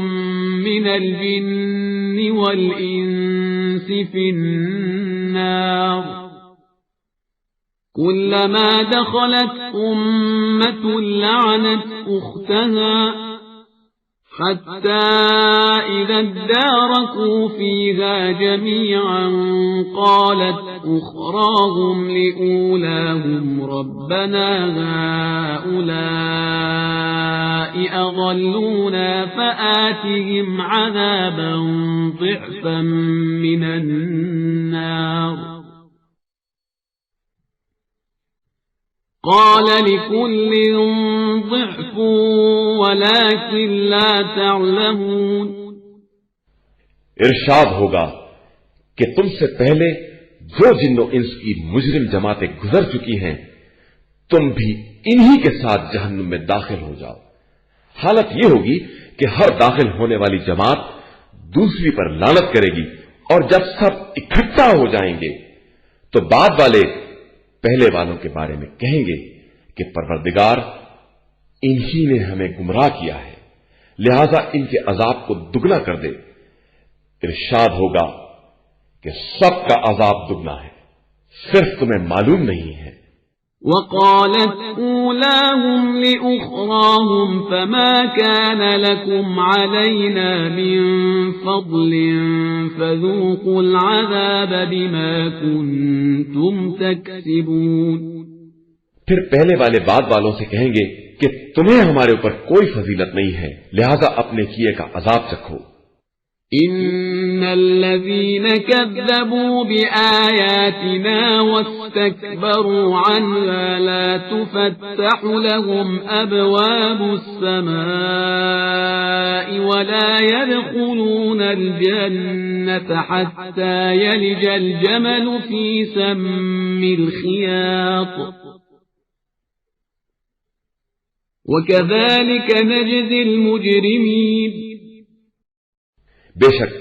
من الجن والإنس في النار كلما دخلت أمة لعنت أختها حتى إذا اداركوا فيها جميعا قالت أخراهم لأولاهم ربنا هؤلاء أضلونا فآتهم عذابا ضعفا من النار قال لكل ضعف ولكن لا تعلمون۔ ارشاد ہوگا کہ تم سے پہلے جو جن و انس کی مجرم جماعتیں گزر چکی ہیں تم بھی انہی کے ساتھ جہنم میں داخل ہو جاؤ۔ حالت یہ ہوگی کہ ہر داخل ہونے والی جماعت دوسری پر لعنت کرے گی، اور جب سب اکٹھا ہو جائیں گے تو بعد والے پہلے والوں کے بارے میں کہیں گے کہ پروردگار انہی نے ہمیں گمراہ کیا ہے، لہذا ان کے عذاب کو دگنا کر دے۔ ارشاد ہوگا کہ سب کا عذاب دگنا ہے، صرف تمہیں معلوم نہیں ہے۔ وقالت أولاهم لأخراهم فما كان لكم علينا من فضل فذوقوا العذاب بما كنتم تكسبون۔ پھر پہلے والے بعد والوں سے کہیں گے کہ تمہیں ہمارے اوپر کوئی فضیلت نہیں ہے، لہذا اپنے کیے کا عذاب چکھو۔ إن الذين كذبوا بآياتنا واستكبروا عنها لا تفتح لهم أبواب السماء ولا يدخلون الجنة حتى يلج الجمل في سم الخياط وكذلك نجزي المجرمين۔ بے شک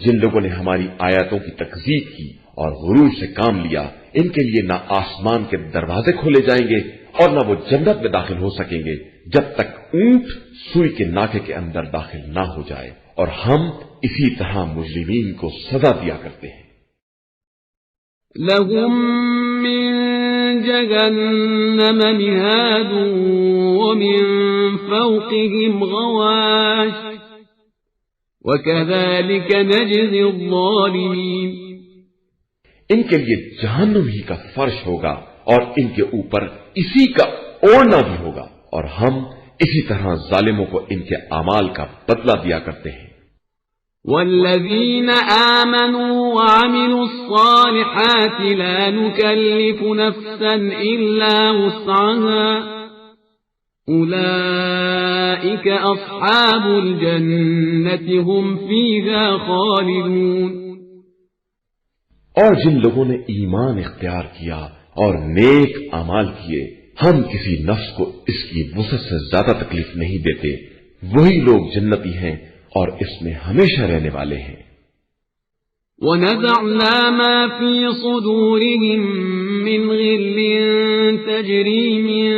جن لوگوں نے ہماری آیاتوں کی تکذیب کی اور غرور سے کام لیا ان کے لیے نہ آسمان کے دروازے کھولے جائیں گے اور نہ وہ جنت میں داخل ہو سکیں گے جب تک اونٹ سوئی کے ناکے کے اندر داخل نہ ہو جائے، اور ہم اسی طرح مجرمین کو سزا دیا کرتے ہیں۔ لهم من جهنم مهاد ومن فوقهم غواش وَكَذَلِكَ نَجْزِي الظَّالِمِينَ۔ ان کے لیے جہنم ہی کا فرش ہوگا اور ان کے اوپر اسی کا اوڑھنا بھی ہوگا، اور ہم اسی طرح ظالموں کو ان کے اعمال کا بدلہ دیا کرتے ہیں۔ والذين آمنوا وعملوا الصالحات لا نكلف نفسا إلا وسعها أولئك أصحاب الجنة هم فيها خالدون. اور جن لوگوں نے ایمان اختیار کیا اور نیک اعمال کیے، ہم کسی نفس کو اس کی وسعت سے زیادہ تکلیف نہیں دیتے، وہی لوگ جنتی ہیں اور اس میں ہمیشہ رہنے والے ہیں. وَنَزَعْنَا مَا فِي صُدُورِهِم مِّنْ غِلٍّ تَجْرِي مِن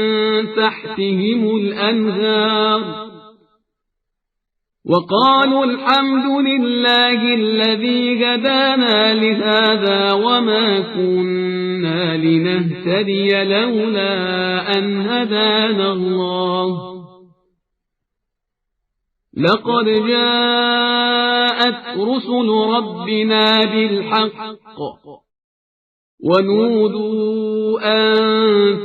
تَحْتِهِمُ الْأَنْهَارُ وَقَالُوا الْحَمْدُ لِلَّهِ الَّذِي هَدَانَا لِهَذَا وَمَا كُنَّا لِنَهْتَدِيَ لَوْلَا أَنْ هَدَانَا اللَّهُ لقد جاءت رسل ربنا بالحق ونودوا أن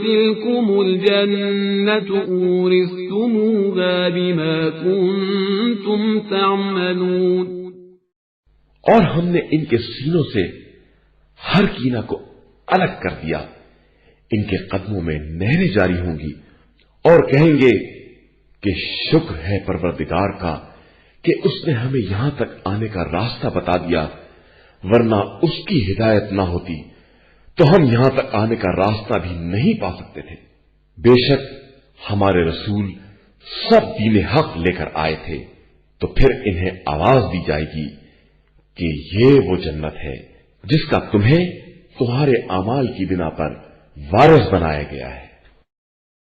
تلكم الجنة أورثتموها بما كنتم تعملون. اور ہم نے ان کے سینوں سے ہر کینہ کو الگ کر دیا، ان کے قدموں میں نہریں جاری ہوں گی اور کہیں گے کہ شکر ہے پروردگار کا کہ اس نے ہمیں یہاں تک آنے کا راستہ بتا دیا، ورنہ اس کی ہدایت نہ ہوتی تو ہم یہاں تک آنے کا راستہ بھی نہیں پا سکتے تھے. بے شک ہمارے رسول سب دین حق لے کر آئے تھے، تو پھر انہیں آواز دی جائے گی کہ یہ وہ جنت ہے جس کا تمہیں تمہارے اعمال کی بنا پر وارث بنایا گیا ہے.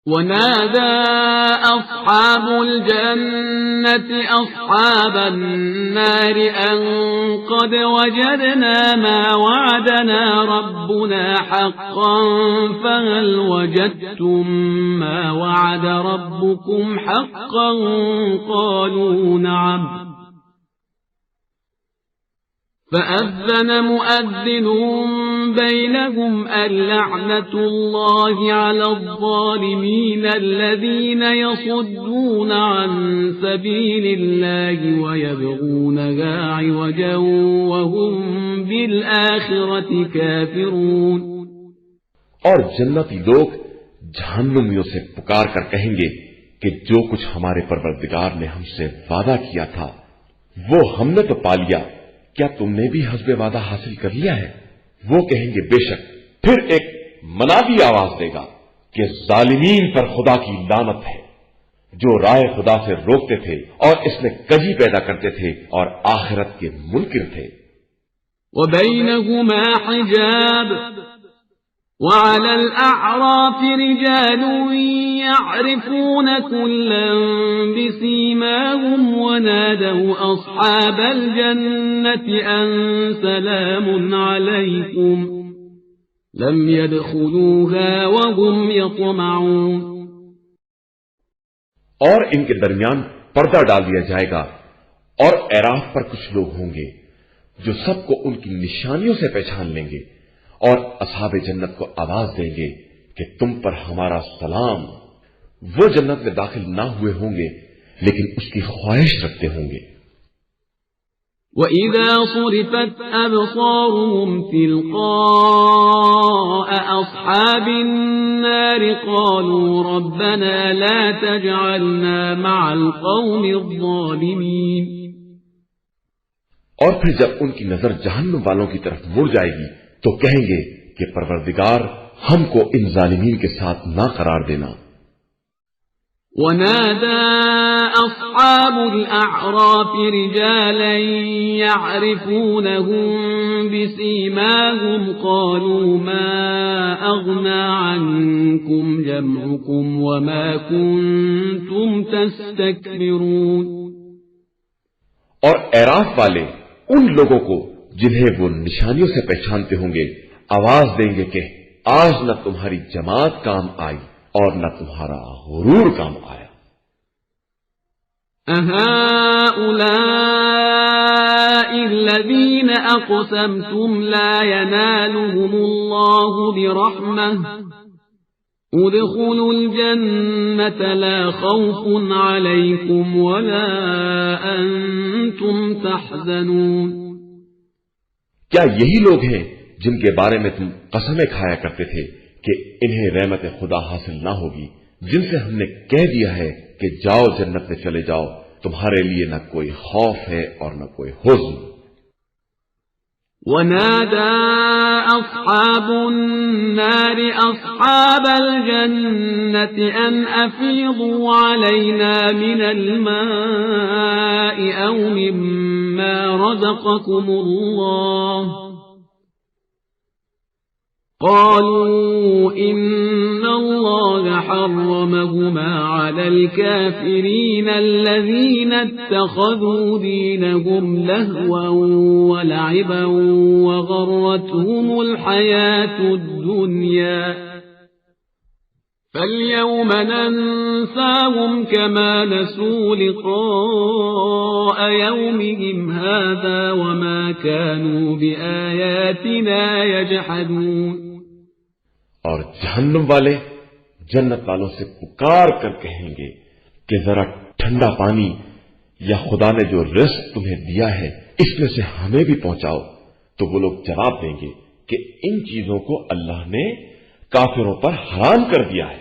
ونادى أصحاب الجنة أصحاب النار أن قد وجدنا ما وعدنا ربنا حقا فهل وجدتم ما وعد ربكم حقا قالوا نعم فأذن مؤذن بينهم اللعنة الله على الظالمين الذين يصدون عن سبيل الله ويبغونها عوجا وهم بالآخرة كافرون. اور جنتی لوگ جہنمیوں سے پکار کر کہیں گے کہ جو کچھ ہمارے پروردگار نے ہم سے وعدہ کیا تھا وہ ہم نے تو پا لیا، کیا تم نے بھی حسب وعدہ حاصل کر لیا ہے؟ وہ کہیں گے بے شک. پھر ایک منادی آواز دے گا کہ ظالمین پر خدا کی لعنت ہے جو رائے خدا سے روکتے تھے اور اس میں کجی پیدا کرتے تھے اور آخرت کے منکر تھے. وبينهما حجاب وعلى الأعراف رجال يعرفون كلا بسيماهم ونادوا أصحاب الجنة أن سلام عليكم لم يدخلوها وهم يطمعون. اور ان کے درمیان پردہ ڈال دیا جائے گا اور اعراف پر کچھ لوگ ہوں گے جو سب کو ان کی نشانیوں سے پہچان لیں گے اور اصحاب جنت کو آواز دیں گے کہ تم پر ہمارا سلام. وہ جنت میں داخل نہ ہوئے ہوں گے لیکن اس کی خواہش رکھتے ہوں گے. وَإِذَا صُرِفَتْ أَبْصَارُهُمْ تِلْقَاءَ أَصْحَابِ النَّارِ قَالُوا رَبَّنَا لَا تَجْعَلْنَا مَعَ الْقَوْمِ الظَّالِمِينَ. اور پھر جب ان کی نظر جہنم والوں کی طرف مڑ جائے گی تو کہیں گے کہ پروردگار ہم کو ان ظالمین کے ساتھ نہ قرار دینا. ونادى أصحاب الأعراف رجالا يعرفونهم بسيماهم قالوا ما أغنى عنكم جمعكم وما كنتم تستكبرون. اور اعراف والے ان لوگوں کو جنہیں وہ نشانیوں سے پہچانتے ہوں گے آواز دیں گے کہ آج نہ تمہاری جماعت کام آئی اور نہ تمہارا غرور کام آیا. أهؤلاء الذين أقسمتم لا ينالهم الله برحمة ادخلوا الجنة لا خوف عليكم ولا أنتم تحزنون. کیا یہی لوگ ہیں جن کے بارے میں تم قسمیں کھایا کرتے تھے کہ انہیں رحمت خدا حاصل نہ ہوگی، جن سے ہم نے کہہ دیا ہے کہ جاؤ جنت میں چلے جاؤ، تمہارے لیے نہ کوئی خوف ہے اور نہ کوئی حزن. ونادى أصحاب النار أصحاب الجنة أن أفيضوا علينا من الماء أو مما رزقكم الله قالوا إن الله حرمهما على الكافرين الذين اتخذوا دينهم لهوا ولعبا وغرتهم الحياة الدنيا فاليوم ننساهم كما نسوا لقاء يومهم هذا وما كانوا بآياتنا يجحدون. اور جہنم والے جنت والوں سے پکار کر کہیں گے کہ ذرا ٹھنڈا پانی یا خدا نے جو رزق تمہیں دیا ہے اس میں سے ہمیں بھی پہنچاؤ. تو وہ لوگ جواب دیں گے کہ ان چیزوں کو اللہ نے کافروں پر حرام کر دیا ہے.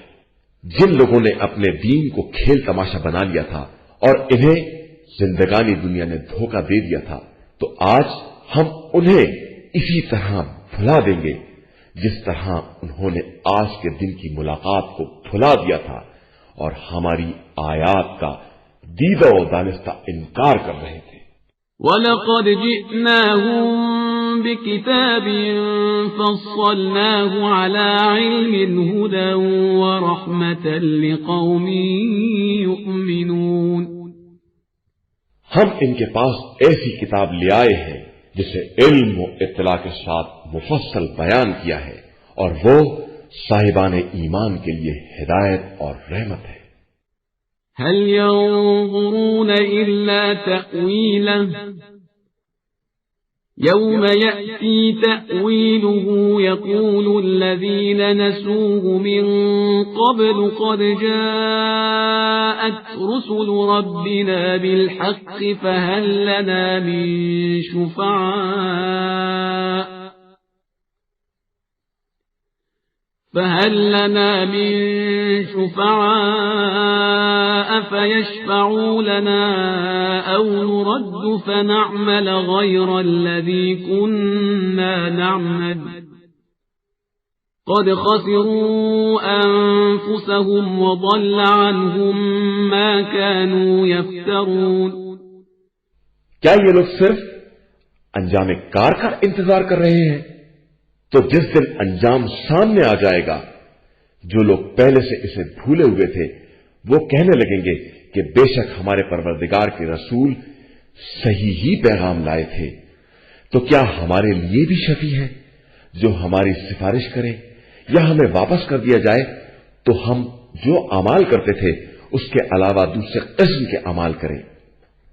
جن لوگوں نے اپنے دین کو کھیل تماشا بنا لیا تھا اور انہیں زندگانی دنیا نے دھوکہ دے دیا تھا، تو آج ہم انہیں اسی طرح بھلا دیں گے جس طرح انہوں نے آج کے دن کی ملاقات کو بھلا دیا تھا اور ہماری آیات کا دیدہ و دانستہ انکار کر رہے تھے. وَلَقَدْ جِئْنَاهُمْ بِكِتَابٍ فَصَّلْنَاهُ عَلَى عِلْمٍ هُدًى وَرَحْمَةً لِقَوْمٍ يُؤْمِنُونَ. ہم ان کے پاس ایسی کتاب لے آئے ہیں جسے علم و اطلاع کے ساتھ مفصل بیان کیا ہے، اور وہ صاحبان ایمان کے لیے ہدایت اور رحمت ہے. هل ينظرون إلا تأويله يوم يأتي تأويله يقول الذين نسوه من قبل قد جاءت رسل ربنا بالحق فهل لنا من شفعاء فيشفعوا لنا أو نرد فنعمل غير الذي كنا نعمل قد خسروا أنفسهم وضل عنهم ما كانوا يفترون. کیا یہ لوگ صرف انجام کار کا انتظار کر رہے ہیں؟ تو جس دن انجام سامنے آ جائے گا، جو لوگ پہلے سے اسے بھولے ہوئے تھے وہ کہنے لگیں گے کہ بے شک ہمارے پروردگار کے رسول صحیح ہی پیغام لائے تھے، تو کیا ہمارے لیے بھی شفیع ہے جو ہماری سفارش کرے، یا ہمیں واپس کر دیا جائے تو ہم جو اعمال کرتے تھے اس کے علاوہ دوسرے قسم کے اعمال کریں.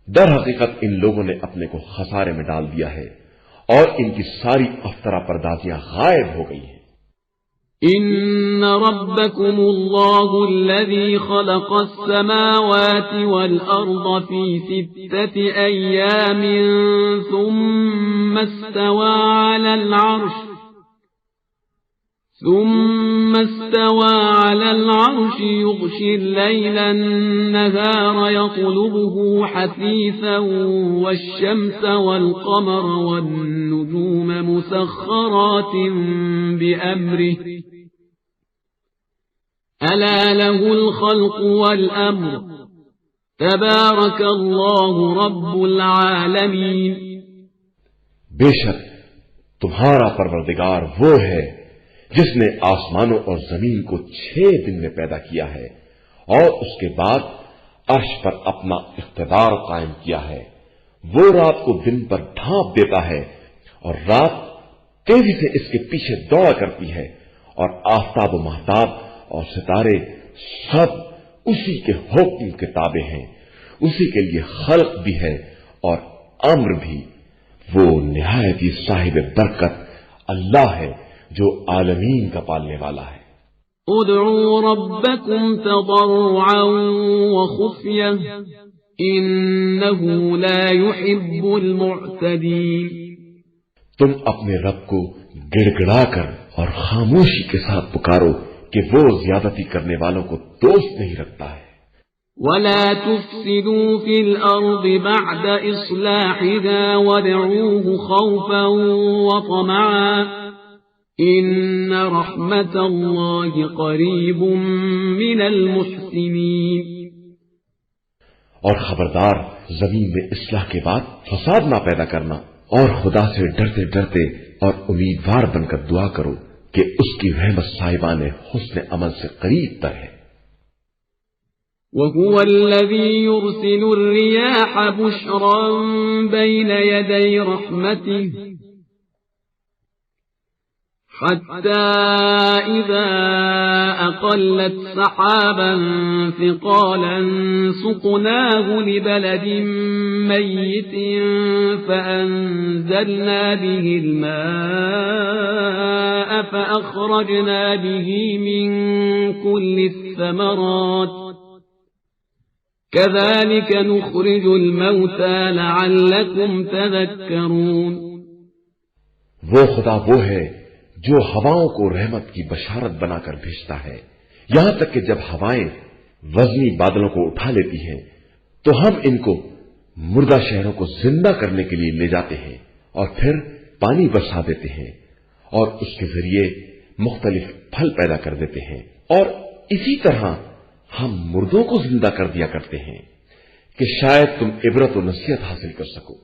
در حقیقت ان لوگوں نے اپنے کو خسارے میں ڈال دیا ہے اور ان کی ساری افطرا پردازیاں غائب ہو گئی ہیں. ان ربکم اللہ الذی خلق السماوات والارض فی 6 ایام ثم استوى على العرش يغشي الليل النهار يطلبه حثيثا والشمس والقمر والنجوم مسخرات بأمره ألا له الخلق والأمر تبارك الله رب العالمين. بے شک تمہارا پروردگار وہ ہے جس نے آسمانوں اور زمین کو 6 دن میں پیدا کیا ہے اور اس کے بعد عرش پر اپنا اقتدار قائم کیا ہے. وہ رات کو دن پر ڈھانپ دیتا ہے اور رات تیزی سے اس کے پیچھے دوڑا کرتی ہے، اور آفتاب و مہتاب اور ستارے سب اسی کے حکم کے تابع ہیں. اسی کے لیے خلق بھی ہے اور امر بھی. وہ نہایت ہی صاحب برکت اللہ ہے جو عالمین کا پالنے والا ہے. ادعوا ربكم تضرعا وخفية إنه لا يحب المعتدين۔ تم اپنے رب کو گڑ گڑا کر اور خاموشی کے ساتھ پکارو کہ وہ زیادتی کرنے والوں کو دوست نہیں رکھتا ہے۔ ولا تفسدوا في الأرض بعد إصلاحها وادعوه خوفا وطمعا إن رحمة الله قريب من المحسنين۔ اور خبردار زمین میں اصلاح کے بعد فساد نہ پیدا کرنا، اور خدا سے ڈرتے ڈرتے اور امیدوار بن کر دعا کرو کہ اس کی رحمت صاحبان حسن عمل سے قریب تر ہے۔ وهو الذي يرسل الرياح بشرا بين يدي رحمته حتى إذا أقلت سحابا ثقالا سقناه لبلد ميت فأنزلنا به الماء فأخرجنا به من كل الثمرات كذلك نخرج الموتى لعلكم تذكرون۔ وہ خدا وہ ہے جو ہواؤں کو رحمت کی بشارت بنا کر بھیجتا ہے، یہاں تک کہ جب ہوائیں وزنی بادلوں کو اٹھا لیتی ہیں تو ہم ان کو مردہ شہروں کو زندہ کرنے کے لیے لے جاتے ہیں اور پھر پانی برسا دیتے ہیں اور اس کے ذریعے مختلف پھل پیدا کر دیتے ہیں، اور اسی طرح ہم مردوں کو زندہ کر دیا کرتے ہیں کہ شاید تم عبرت و نصیحت حاصل کر سکو۔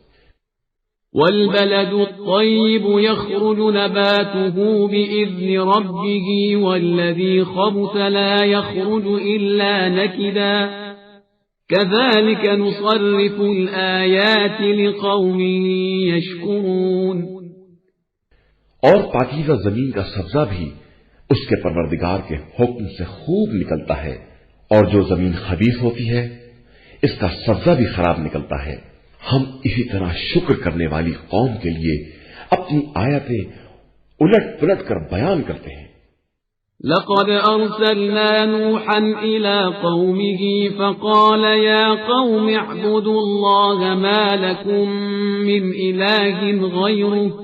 والبلد الطيب يخرج نباته بإذن ربه والذي خبث لا يخرج إلا نكدا كذلك نصرف الآيات لقوم يشكرون۔ اور پاکیزہ زمین کا سبزہ بھی اس کے پروردگار کے حکم سے خوب نکلتا ہے، اور جو زمین خبیث ہوتی ہے اس کا سبزہ بھی خراب نکلتا ہے۔ ہم اسی طرح شکر کرنے والی قوم کے لیے اپنی آیتیں الٹ پلٹ کر بیان کرتے ہیں۔ لقد أرسلنا نوحا إلى قومه فقال يا قوم اعبدوا الله ما لكم من إله غيره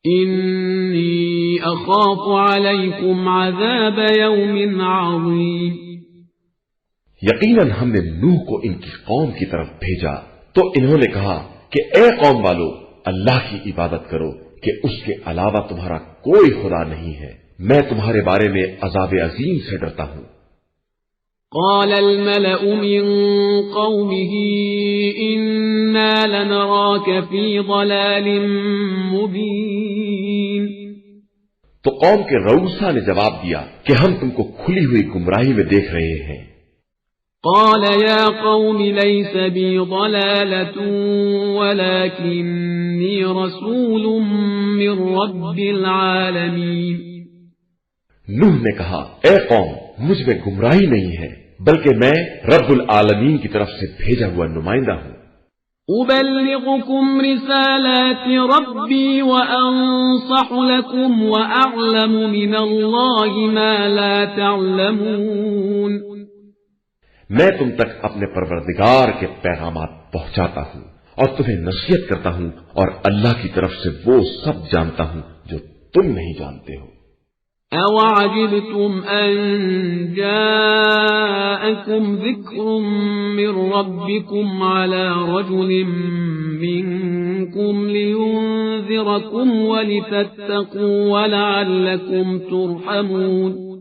إني أخاف عليكم عذاب يوم عظيم۔ یقیناً ہم نے نوح کو ان کی قوم کی طرف بھیجا تو انہوں نے کہا کہ اے قوم والو، اللہ کی عبادت کرو کہ اس کے علاوہ تمہارا کوئی خدا نہیں ہے، میں تمہارے بارے میں عذاب عظیم سے ڈرتا ہوں۔ قال الملأ من قومه إنا لنراك في ضلال مبين۔ تو قوم کے رؤوسا نے جواب دیا کہ ہم تم کو کھلی ہوئی گمراہی میں دیکھ رہے ہیں۔ قال يا قوم ليس بي ضلالة ولكني رسول من رب العالمين۔ نوح نے کہا اے قوم، مجھ میں گمراہی نہیں ہے بلکہ میں رب العالمین کی طرف سے بھیجا ہوا نمائندہ ہوں۔ أبلغكم رسالات ربي وأنصح لكم وأعلم من الله ما لا تعلمون۔ میں تم تک اپنے پروردگار کے پیغامات پہنچاتا ہوں اور تمہیں نصیحت کرتا ہوں، اور اللہ کی طرف سے وہ سب جانتا ہوں جو تم نہیں جانتے ہو۔ أَوَعَجِبْتُمْ أَنْ جَاءَكُمْ ذِكْرٌ مِّن رَّبِّكُمْ عَلَى رَجُلٍ مِّنكُمْ لِيُنذِرَكُمْ وَلِتَتَّقُوا وَلَعَلَّكُمْ تُرْحَمُونَ۔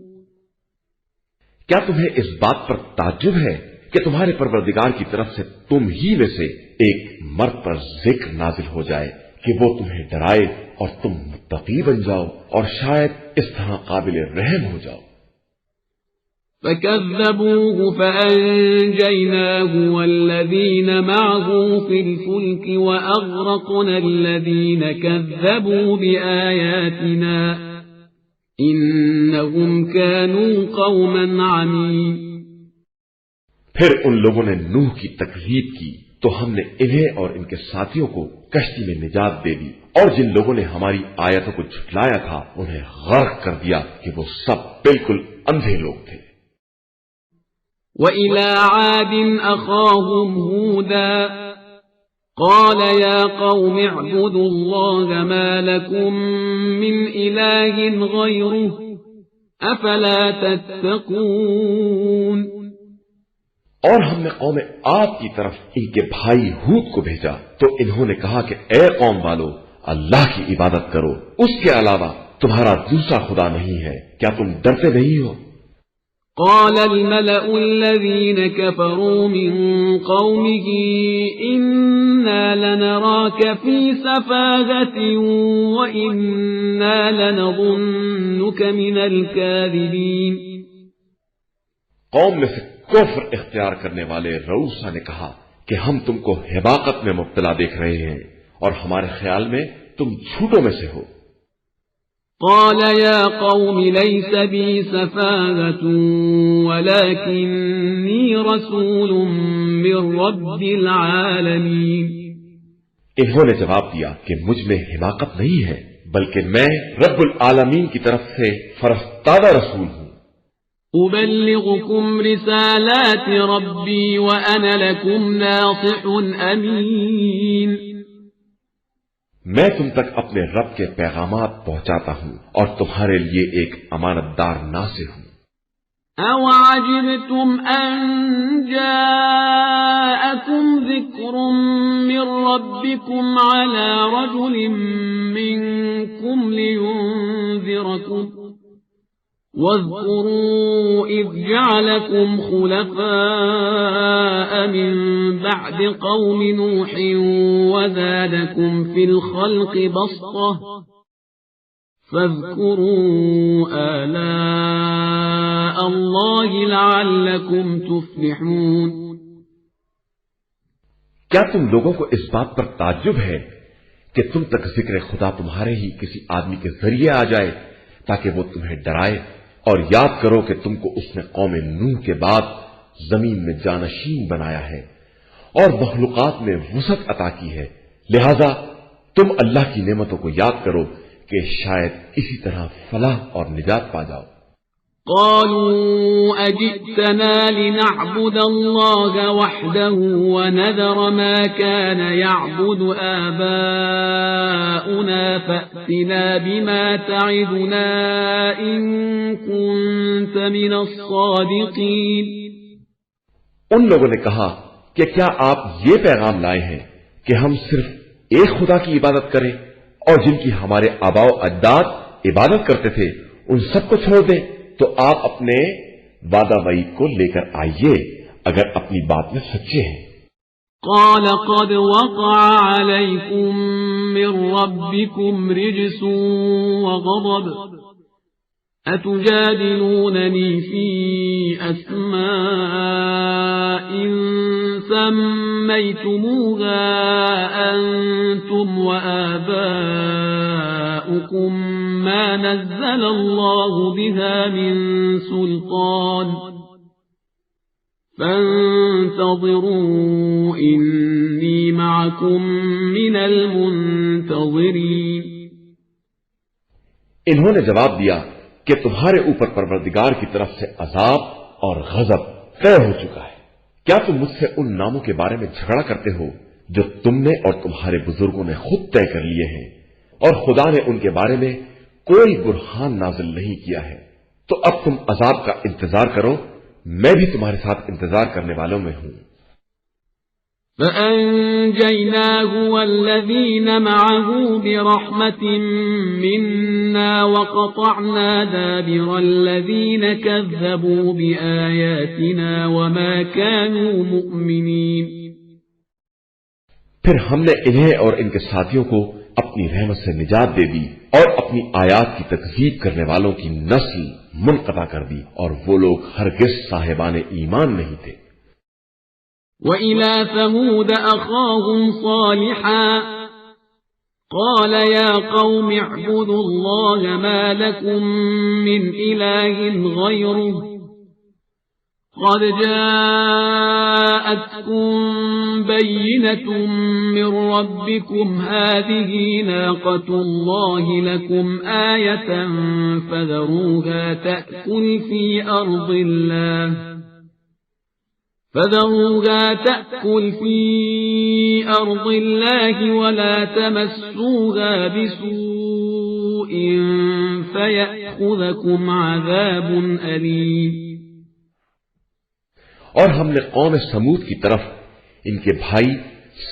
کیا تمہیں اس بات پر تعجب ہے کہ تمہارے پروردگار کی طرف سے تم ہی میں سے ایک مرد پر ذکر نازل ہو جائے کہ وہ تمہیں ڈرائے اور تم متقی بن جاؤ اور شاید اس طرح قابل رحم ہو جاؤ۔ فَكَذَّبُوهُ فَأَنجَيْنَاهُ وَالَّذِينَ مَعَهُ فِي الْفُلْكِ وَأَغْرَقْنَا الَّذِينَ كَذَّبُوا بِآيَاتِنَا إِنَّهُمْ كَانُوا قَوْمًا عَمِينَ۔ پھر ان لوگوں نے نوح کی تکذیب کی تو ہم نے انہیں اور ان کے ساتھیوں کو کشتی میں نجات دے دی، اور جن لوگوں نے ہماری آیتوں کو جھٹلایا تھا انہیں غرق کر دیا کہ وہ سب بالکل اندھے لوگ تھے۔ وَإِلَى عَادٍ أَخَاهُمْ هُودًا قَالَ يَا قَوْمِ اعْبُدُوا اللَّهَ مَا لَكُمْ مِنْ إِلَٰهٍ غَيْرُهُ أَفَلَا تَتَّقُونَ۔ اور ہم نے قوم عاد کی طرف ان کے بھائی ہود کو بھیجا تو انہوں نے کہا کہ اے قوم والو، اللہ کی عبادت کرو، اس کے علاوہ تمہارا دوسرا خدا نہیں ہے، کیا تم ڈرتے نہیں ہو؟ قال الملأ الذين كفروا من قومه إنا لنراك في سفاهة وإنا لنظنك من الكاذبين۔ قوم میں سے کفر اختیار کرنے والے رؤسا نے کہا کہ ہم تم کو حماقت میں مبتلا دیکھ رہے ہیں اور ہمارے خیال میں تم جھوٹوں میں سے ہو۔ قال يا قوم ليس بي سفاهة ولكني رسول من رب العالمين۔ انہوں نے جواب دیا کہ مجھ میں حماقت نہیں ہے، بلکہ میں رب العالمین کی طرف سے فرستادہ رسول ہوں۔ أبلغكم رسالات ربي وأنا لكم ناصح أمين۔ میں تم تک اپنے رب کے پیغامات پہنچاتا ہوں اور تمہارے لیے ایک امانت دار ناصح ہوں۔ أَوَعَجِبْتُمْ أَنْ جَاءَكُمْ ذِكْرٌ مِّن رَّبِّكُمْ عَلَى رَجُلٍ مِّنكُمْ لِيُنذِرَكُمْ واذكروا إذ جعلكم خلفاء من بعد قوم نوح وزادكم في الخلق بسطة فاذكروا آلاء الله لعلكم تفلحون۔ کیا تم لوگوں کو اس بات پر تعجب ہے کہ تم تک ذکر خدا تمہارے ہی کسی آدمی کے ذریعے آ جائے تاکہ وہ تمہیں ڈرائے؟ اور یاد کرو کہ تم کو اس نے قوم نوح کے بعد زمین میں جانشین بنایا ہے اور مخلوقات میں وسعت عطا کی ہے، لہذا تم اللہ کی نعمتوں کو یاد کرو کہ شاید اسی طرح فلاح اور نجات پا جاؤ۔ قالوا أجئتنا لنعبد الله وحده ونذر ما كان يعبد آباؤنا فأتنا بما تعدنا إن كنت من الصادقين۔ ان لوگوں نے کہا کہ کیا آپ یہ پیغام لائے ہیں کہ ہم صرف ایک خدا کی عبادت کریں اور جن کی ہمارے آباء و اجداد عبادت کرتے تھے ان سب کو چھوڑ دیں؟ تو آپ اپنے وعدہ وعید کو لے کر آئیے اگر اپنی بات میں سچے ہیں۔ قال قد وقع عليكم من ربكم رجس وغضب أتجادلونني في أسماء سميتموها أنتم وآباؤكم ما نزل الله بها من سلطان فانتظروا إني معكم من المنتظرين۔ انہوں نے جواب دیا کہ تمہارے اوپر پروردگار کی طرف سے عذاب اور غضب طے ہو چکا ہے۔ کیا تم مجھ سے ان ناموں کے بارے میں جھگڑا کرتے ہو جو تم نے اور تمہارے بزرگوں نے خود طے کر لیے ہیں، اور خدا نے ان کے بارے میں کوئی برہان نازل نہیں کیا ہے؟ تو اب تم عذاب کا انتظار کرو، میں بھی تمہارے ساتھ انتظار کرنے والوں میں ہوں۔ فأنجيناه والذين معه برحمة منا وقطعنا دابر الذين كذبوا بآياتنا وما كانوا مؤمنين۔ پھر ہم نے انہیں اور ان کے ساتھیوں کو اپنی رحمت سے نجات دے دی اور اپنی آیات کی تکذیب کرنے والوں کی نسل منقطع کر دی، اور وہ لوگ ہرگز صاحبان ایمان نہیں تھے۔ وَإِلَى ثَمُودَ أَخَاهُمْ صَالِحًا قَالَ يَا قَوْمِ اعْبُدُوا اللَّهَ مَا لَكُمْ مِنْ إِلَٰهٍ غَيْرُهُ قد جاءتكم بينة من ربكم هذه ناقة الله لكم آية فذروها تأكل في أرض الله ولا تمسوها بسوء فيأخذكم عذاب أليم۔ اور ہم نے قوم سمود کی طرف ان کے بھائی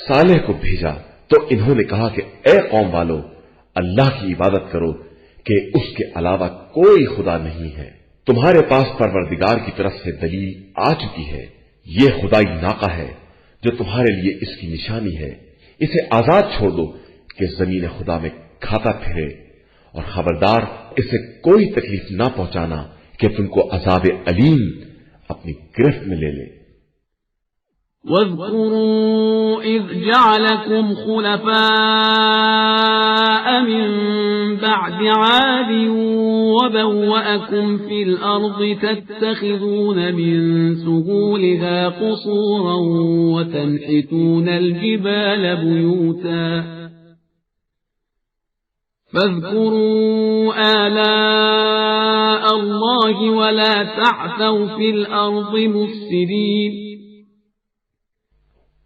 صالح کو بھیجا تو انہوں نے کہا کہ اے قوم والو، اللہ کی عبادت کرو کہ اس کے علاوہ کوئی خدا نہیں ہے۔ تمہارے پاس پروردگار کی طرف سے دلیل آ چکی ہے، یہ خدائی ناقہ ہے جو تمہارے لیے اس کی نشانی ہے، اسے آزاد چھوڑ دو کہ زمین خدا میں کھاتا پھرے، اور خبردار اسے کوئی تکلیف نہ پہنچانا کہ تم کو عذاب علیم اپنی گرفت میں لے لے۔ وَاذْكُرُوا إِذْ جَعَلَكُمْ خُلَفَاءَ مِنْ بَعْدِ عَادٍ وَبَوَّأَكُمْ فِي الْأَرْضِ تَتَّخِذُونَ مِنْ سُهُولِهَا قُصُورًا وَتَنْحِتُونَ الْجِبَالَ بُيُوتًا فاذكروا آلاء الله ولا تعثوا في الأرض مفسدين۔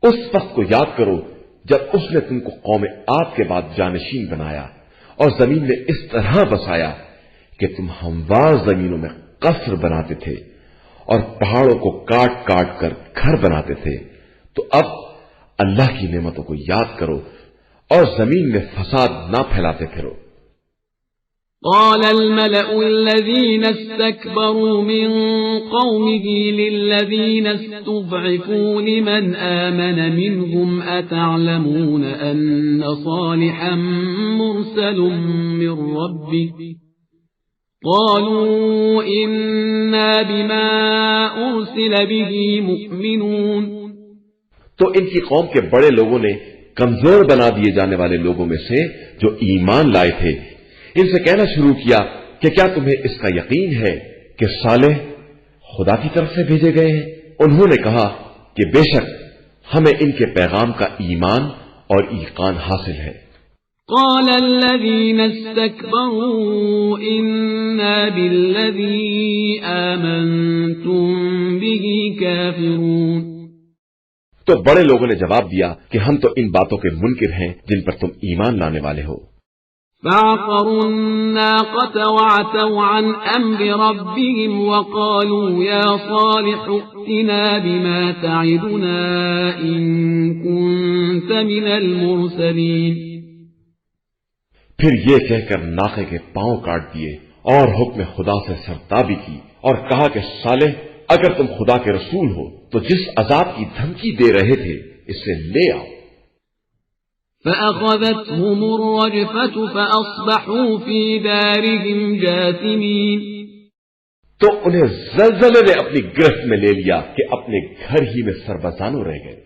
اس وقت کو یاد کرو جب اس نے تم کو قوم عاد کے بعد جانشین بنایا اور زمین میں اس طرح بسایا کہ تم ہموار زمینوں میں قصر بناتے تھے اور پہاڑوں کو کاٹ کاٹ کر گھر بناتے تھے، تو اب اللہ کی نعمتوں کو یاد کرو اور زمین میں فساد نہ پھیلاتے پھرو۔ قال الملأ الذين استكبروا من قومه للذين استضعفوا لمن آمن منهم أتعلمون أن صالحا مرسل من ربه قالوا إنا بما أرسل به مؤمنون۔ تو ان کی قوم کے بڑے لوگوں نے کمزور بنا دیے جانے والے لوگوں میں سے جو ایمان لائے تھے ان سے کہنا شروع کیا کہ کیا تمہیں اس کا یقین ہے کہ صالح خدا کی طرف سے بھیجے گئے ہیں؟ انہوں نے کہا کہ بے شک ہمیں ان کے پیغام کا ایمان اور ایقان حاصل ہے۔ قال الذين استكبروا إنا بالذي آمنتم به كافرون۔ تو بڑے لوگوں نے جواب دیا کہ ہم تو ان باتوں کے منکر ہیں جن پر تم ایمان لانے والے ہو۔ فعقروا الناقة وعتوا عن أمر ربهم وقالوا يا صالح ائتنا بما تعدنا إن كنت من المرسلين۔ پھر یہ کہہ کر ناقے کے پاؤں کاٹ دیے اور حکم خدا سے سرتابی کی اور کہا کہ صالح اگر تم خدا کے رسول ہو تو جس عذاب کی دھمکی دے رہے تھے اس سے لے آؤ۔ فأخذتهم الرجفة فأصبحوا في دارهم جاثمين۔ تو انہیں زلزلے نے اپنی گرفت میں لے لیا کہ اپنے گھر ہی میں سربسانو رہ گئے۔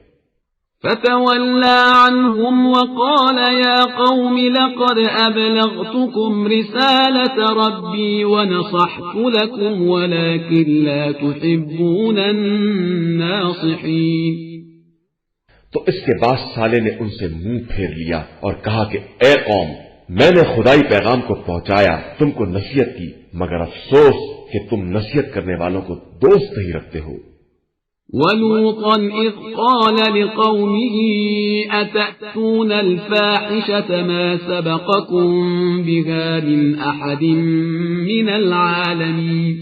فتولى عنهم وقال يا قوم لقد أبلغتكم رسالة ربي ونصحت لكم ولكن لا تحبون الناصحين۔ تو اس کے بعد صالح نے ان سے منہ پھیر لیا اور کہا کہ اے قوم، میں نے خدائی پیغام کو پہنچایا، تم کو نصیحت کی، مگر افسوس کہ تم نصیحت کرنے والوں کو دوست نہیں رکھتے ہو۔ وَلُوطًا إِذْ قَالَ لِقَوْمِهِ أَتَأْتُونَ الْفَاحِشَةَ مَا سَبَقَكُمْ بِهَا مِنْ أَحَدٍ مِنَ الْعَالَمِينَ۔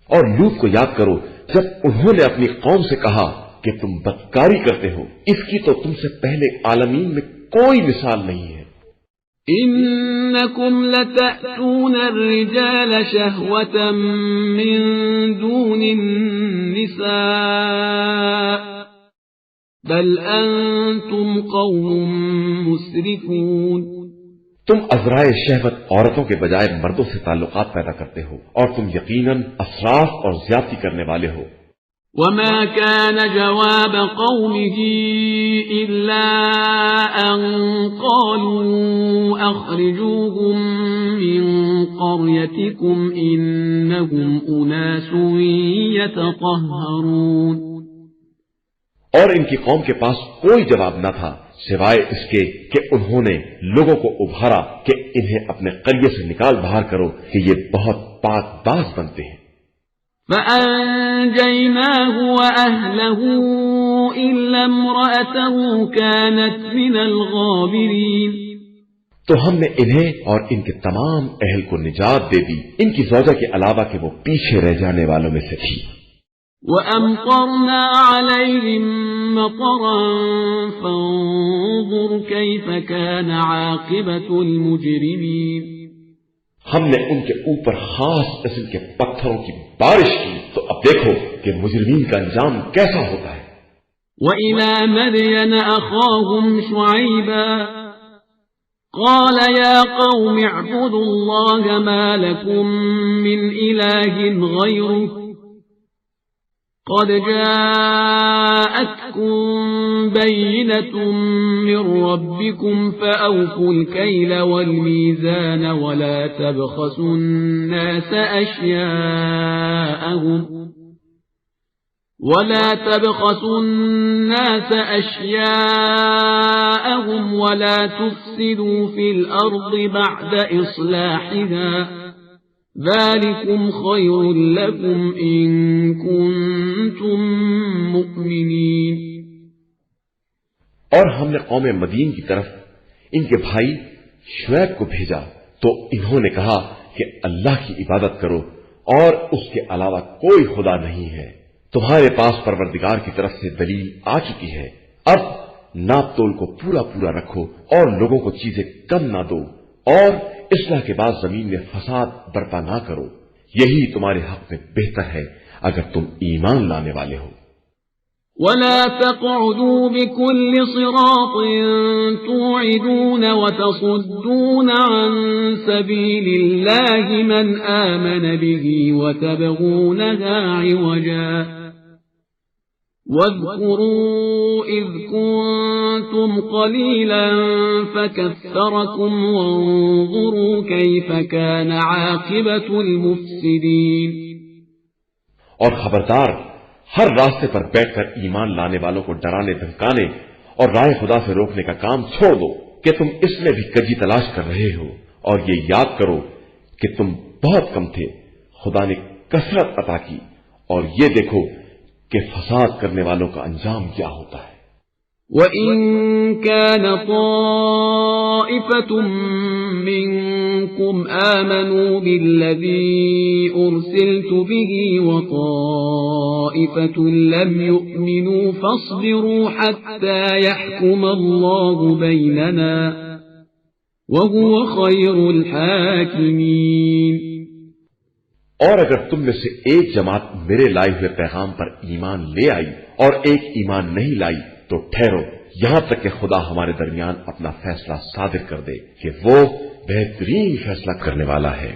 اور لوط کو یاد کرو جب انہوں نے اپنی قوم سے کہا کہ تم بدکاری کرتے ہو، اس کی تو تم سے پہلے عالمین میں کوئی مثال نہیں ہے۔ إنكم لتأتون الرجال شهوة من دون النساء بل أنتم قوم مسرفون۔ تم ازرائے شہوت عورتوں کے بجائے مردوں سے تعلقات پیدا کرتے ہو اور تم یقیناً اسراف اور زیادتی کرنے والے ہو۔ وما كان جواب قومه إلا أن قالوا أخرجوهم من قريتكم إنهم أناس يتطهرون اور ان کی قوم کے پاس کوئی جواب نہ تھا سوائے اس کے کہ انہوں نے لوگوں کو ابھارا کہ انہیں اپنے قریے سے نکال باہر کرو کہ یہ بہت پاک باز بنتے ہیں۔ فأنجيناه وأهله إلا امرأته كانت من الغابرين تو ہم نے انہیں اور ان کے تمام اہل کو نجات دے دی، ان کی زوجہ کے علاوہ کہ وہ پیچھے رہ جانے والوں میں سے تھی۔ وَأَمْطَرْنَا عَلَيْهِمْ مَطَرًا فَانظُرْ كَيْفَ كَانَ عَاقِبَةُ الْمُجْرِمِينَ ہم نے ان کے اوپر خاص قسم کے پتھروں کی بارش کی تو اب دیکھو کہ مجرمین کا انجام کیسا ہوتا ہے۔ وَإِلَى مَدْيَنَ أَخَاهُمْ شُعَيْبًا قَالَ يَا قَوْمِ اعْبُدُوا اللَّهَ مَا لَكُمْ مِنْ إِلَٰهٍ غَيْرُهُ قد جاءتكم بينة من ربكم فأوفوا الكيل والميزان ولا تبخسوا الناس أشياءهم ولا تفسدوا في الأرض بعد إصلاحها ذلكم خير لكم إن كنتم مؤمنين اور ہم نے قوم مدین کی طرف ان کے بھائی شعیب کو بھیجا تو انہوں نے کہا کہ اللہ کی عبادت کرو اور اس کے علاوہ کوئی خدا نہیں ہے، تمہارے پاس پروردگار کی طرف سے دلیل آ چکی ہے، اب ناپ تول کو پورا پورا رکھو اور لوگوں کو چیزیں کم نہ دو اور اصلاح کے بعد زمین میں فساد برپا نہ کرو، یہی تمہارے حق میں بہتر ہے اگر تم ایمان لانے والے ہو۔ ولا تقعدوا بكل صراط توعدون وتصدون عن سبيل الله من آمن به وتبغونها عوجا واذكروا إذ كنتم قليلا فكثركم وانظروا كيف كان عاقبة المفسدين اور خبردار، ہر راستے پر بیٹھ کر ایمان لانے والوں کو ڈرانے دھمکانے اور رائے خدا سے روکنے کا کام چھوڑ دو کہ تم اس میں بھی کجی تلاش کر رہے ہو، اور یہ یاد کرو کہ تم بہت کم تھے، خدا نے کثرت عطا کی، اور یہ دیکھو کہ فساد کرنے والوں کا انجام کیا ہوتا ہے۔ وَإِن كَانَ طَائِفَةٌ مِّنكُمْ آمَنُوا بِالَّذِي أُرْسِلْتُ بِهِ وَطَائِفَةٌ لَّمْ يُؤْمِنُوا فَاصْبِرُوا حَتَّى يَحْكُمَ اللَّهُ بَيْنَنَا وَهُوَ خَيْرُ الْحَاكِمِينَ اور اگر تم میں سے ایک جماعت میرے لائے ہوئے پیغام پر ایمان لے آئی اور ایک ایمان نہیں لائی تو ٹھہرو یہاں تک کہ خدا ہمارے درمیان اپنا فیصلہ صادر کر دے کہ وہ بہترین فیصلہ کرنے والا ہے۔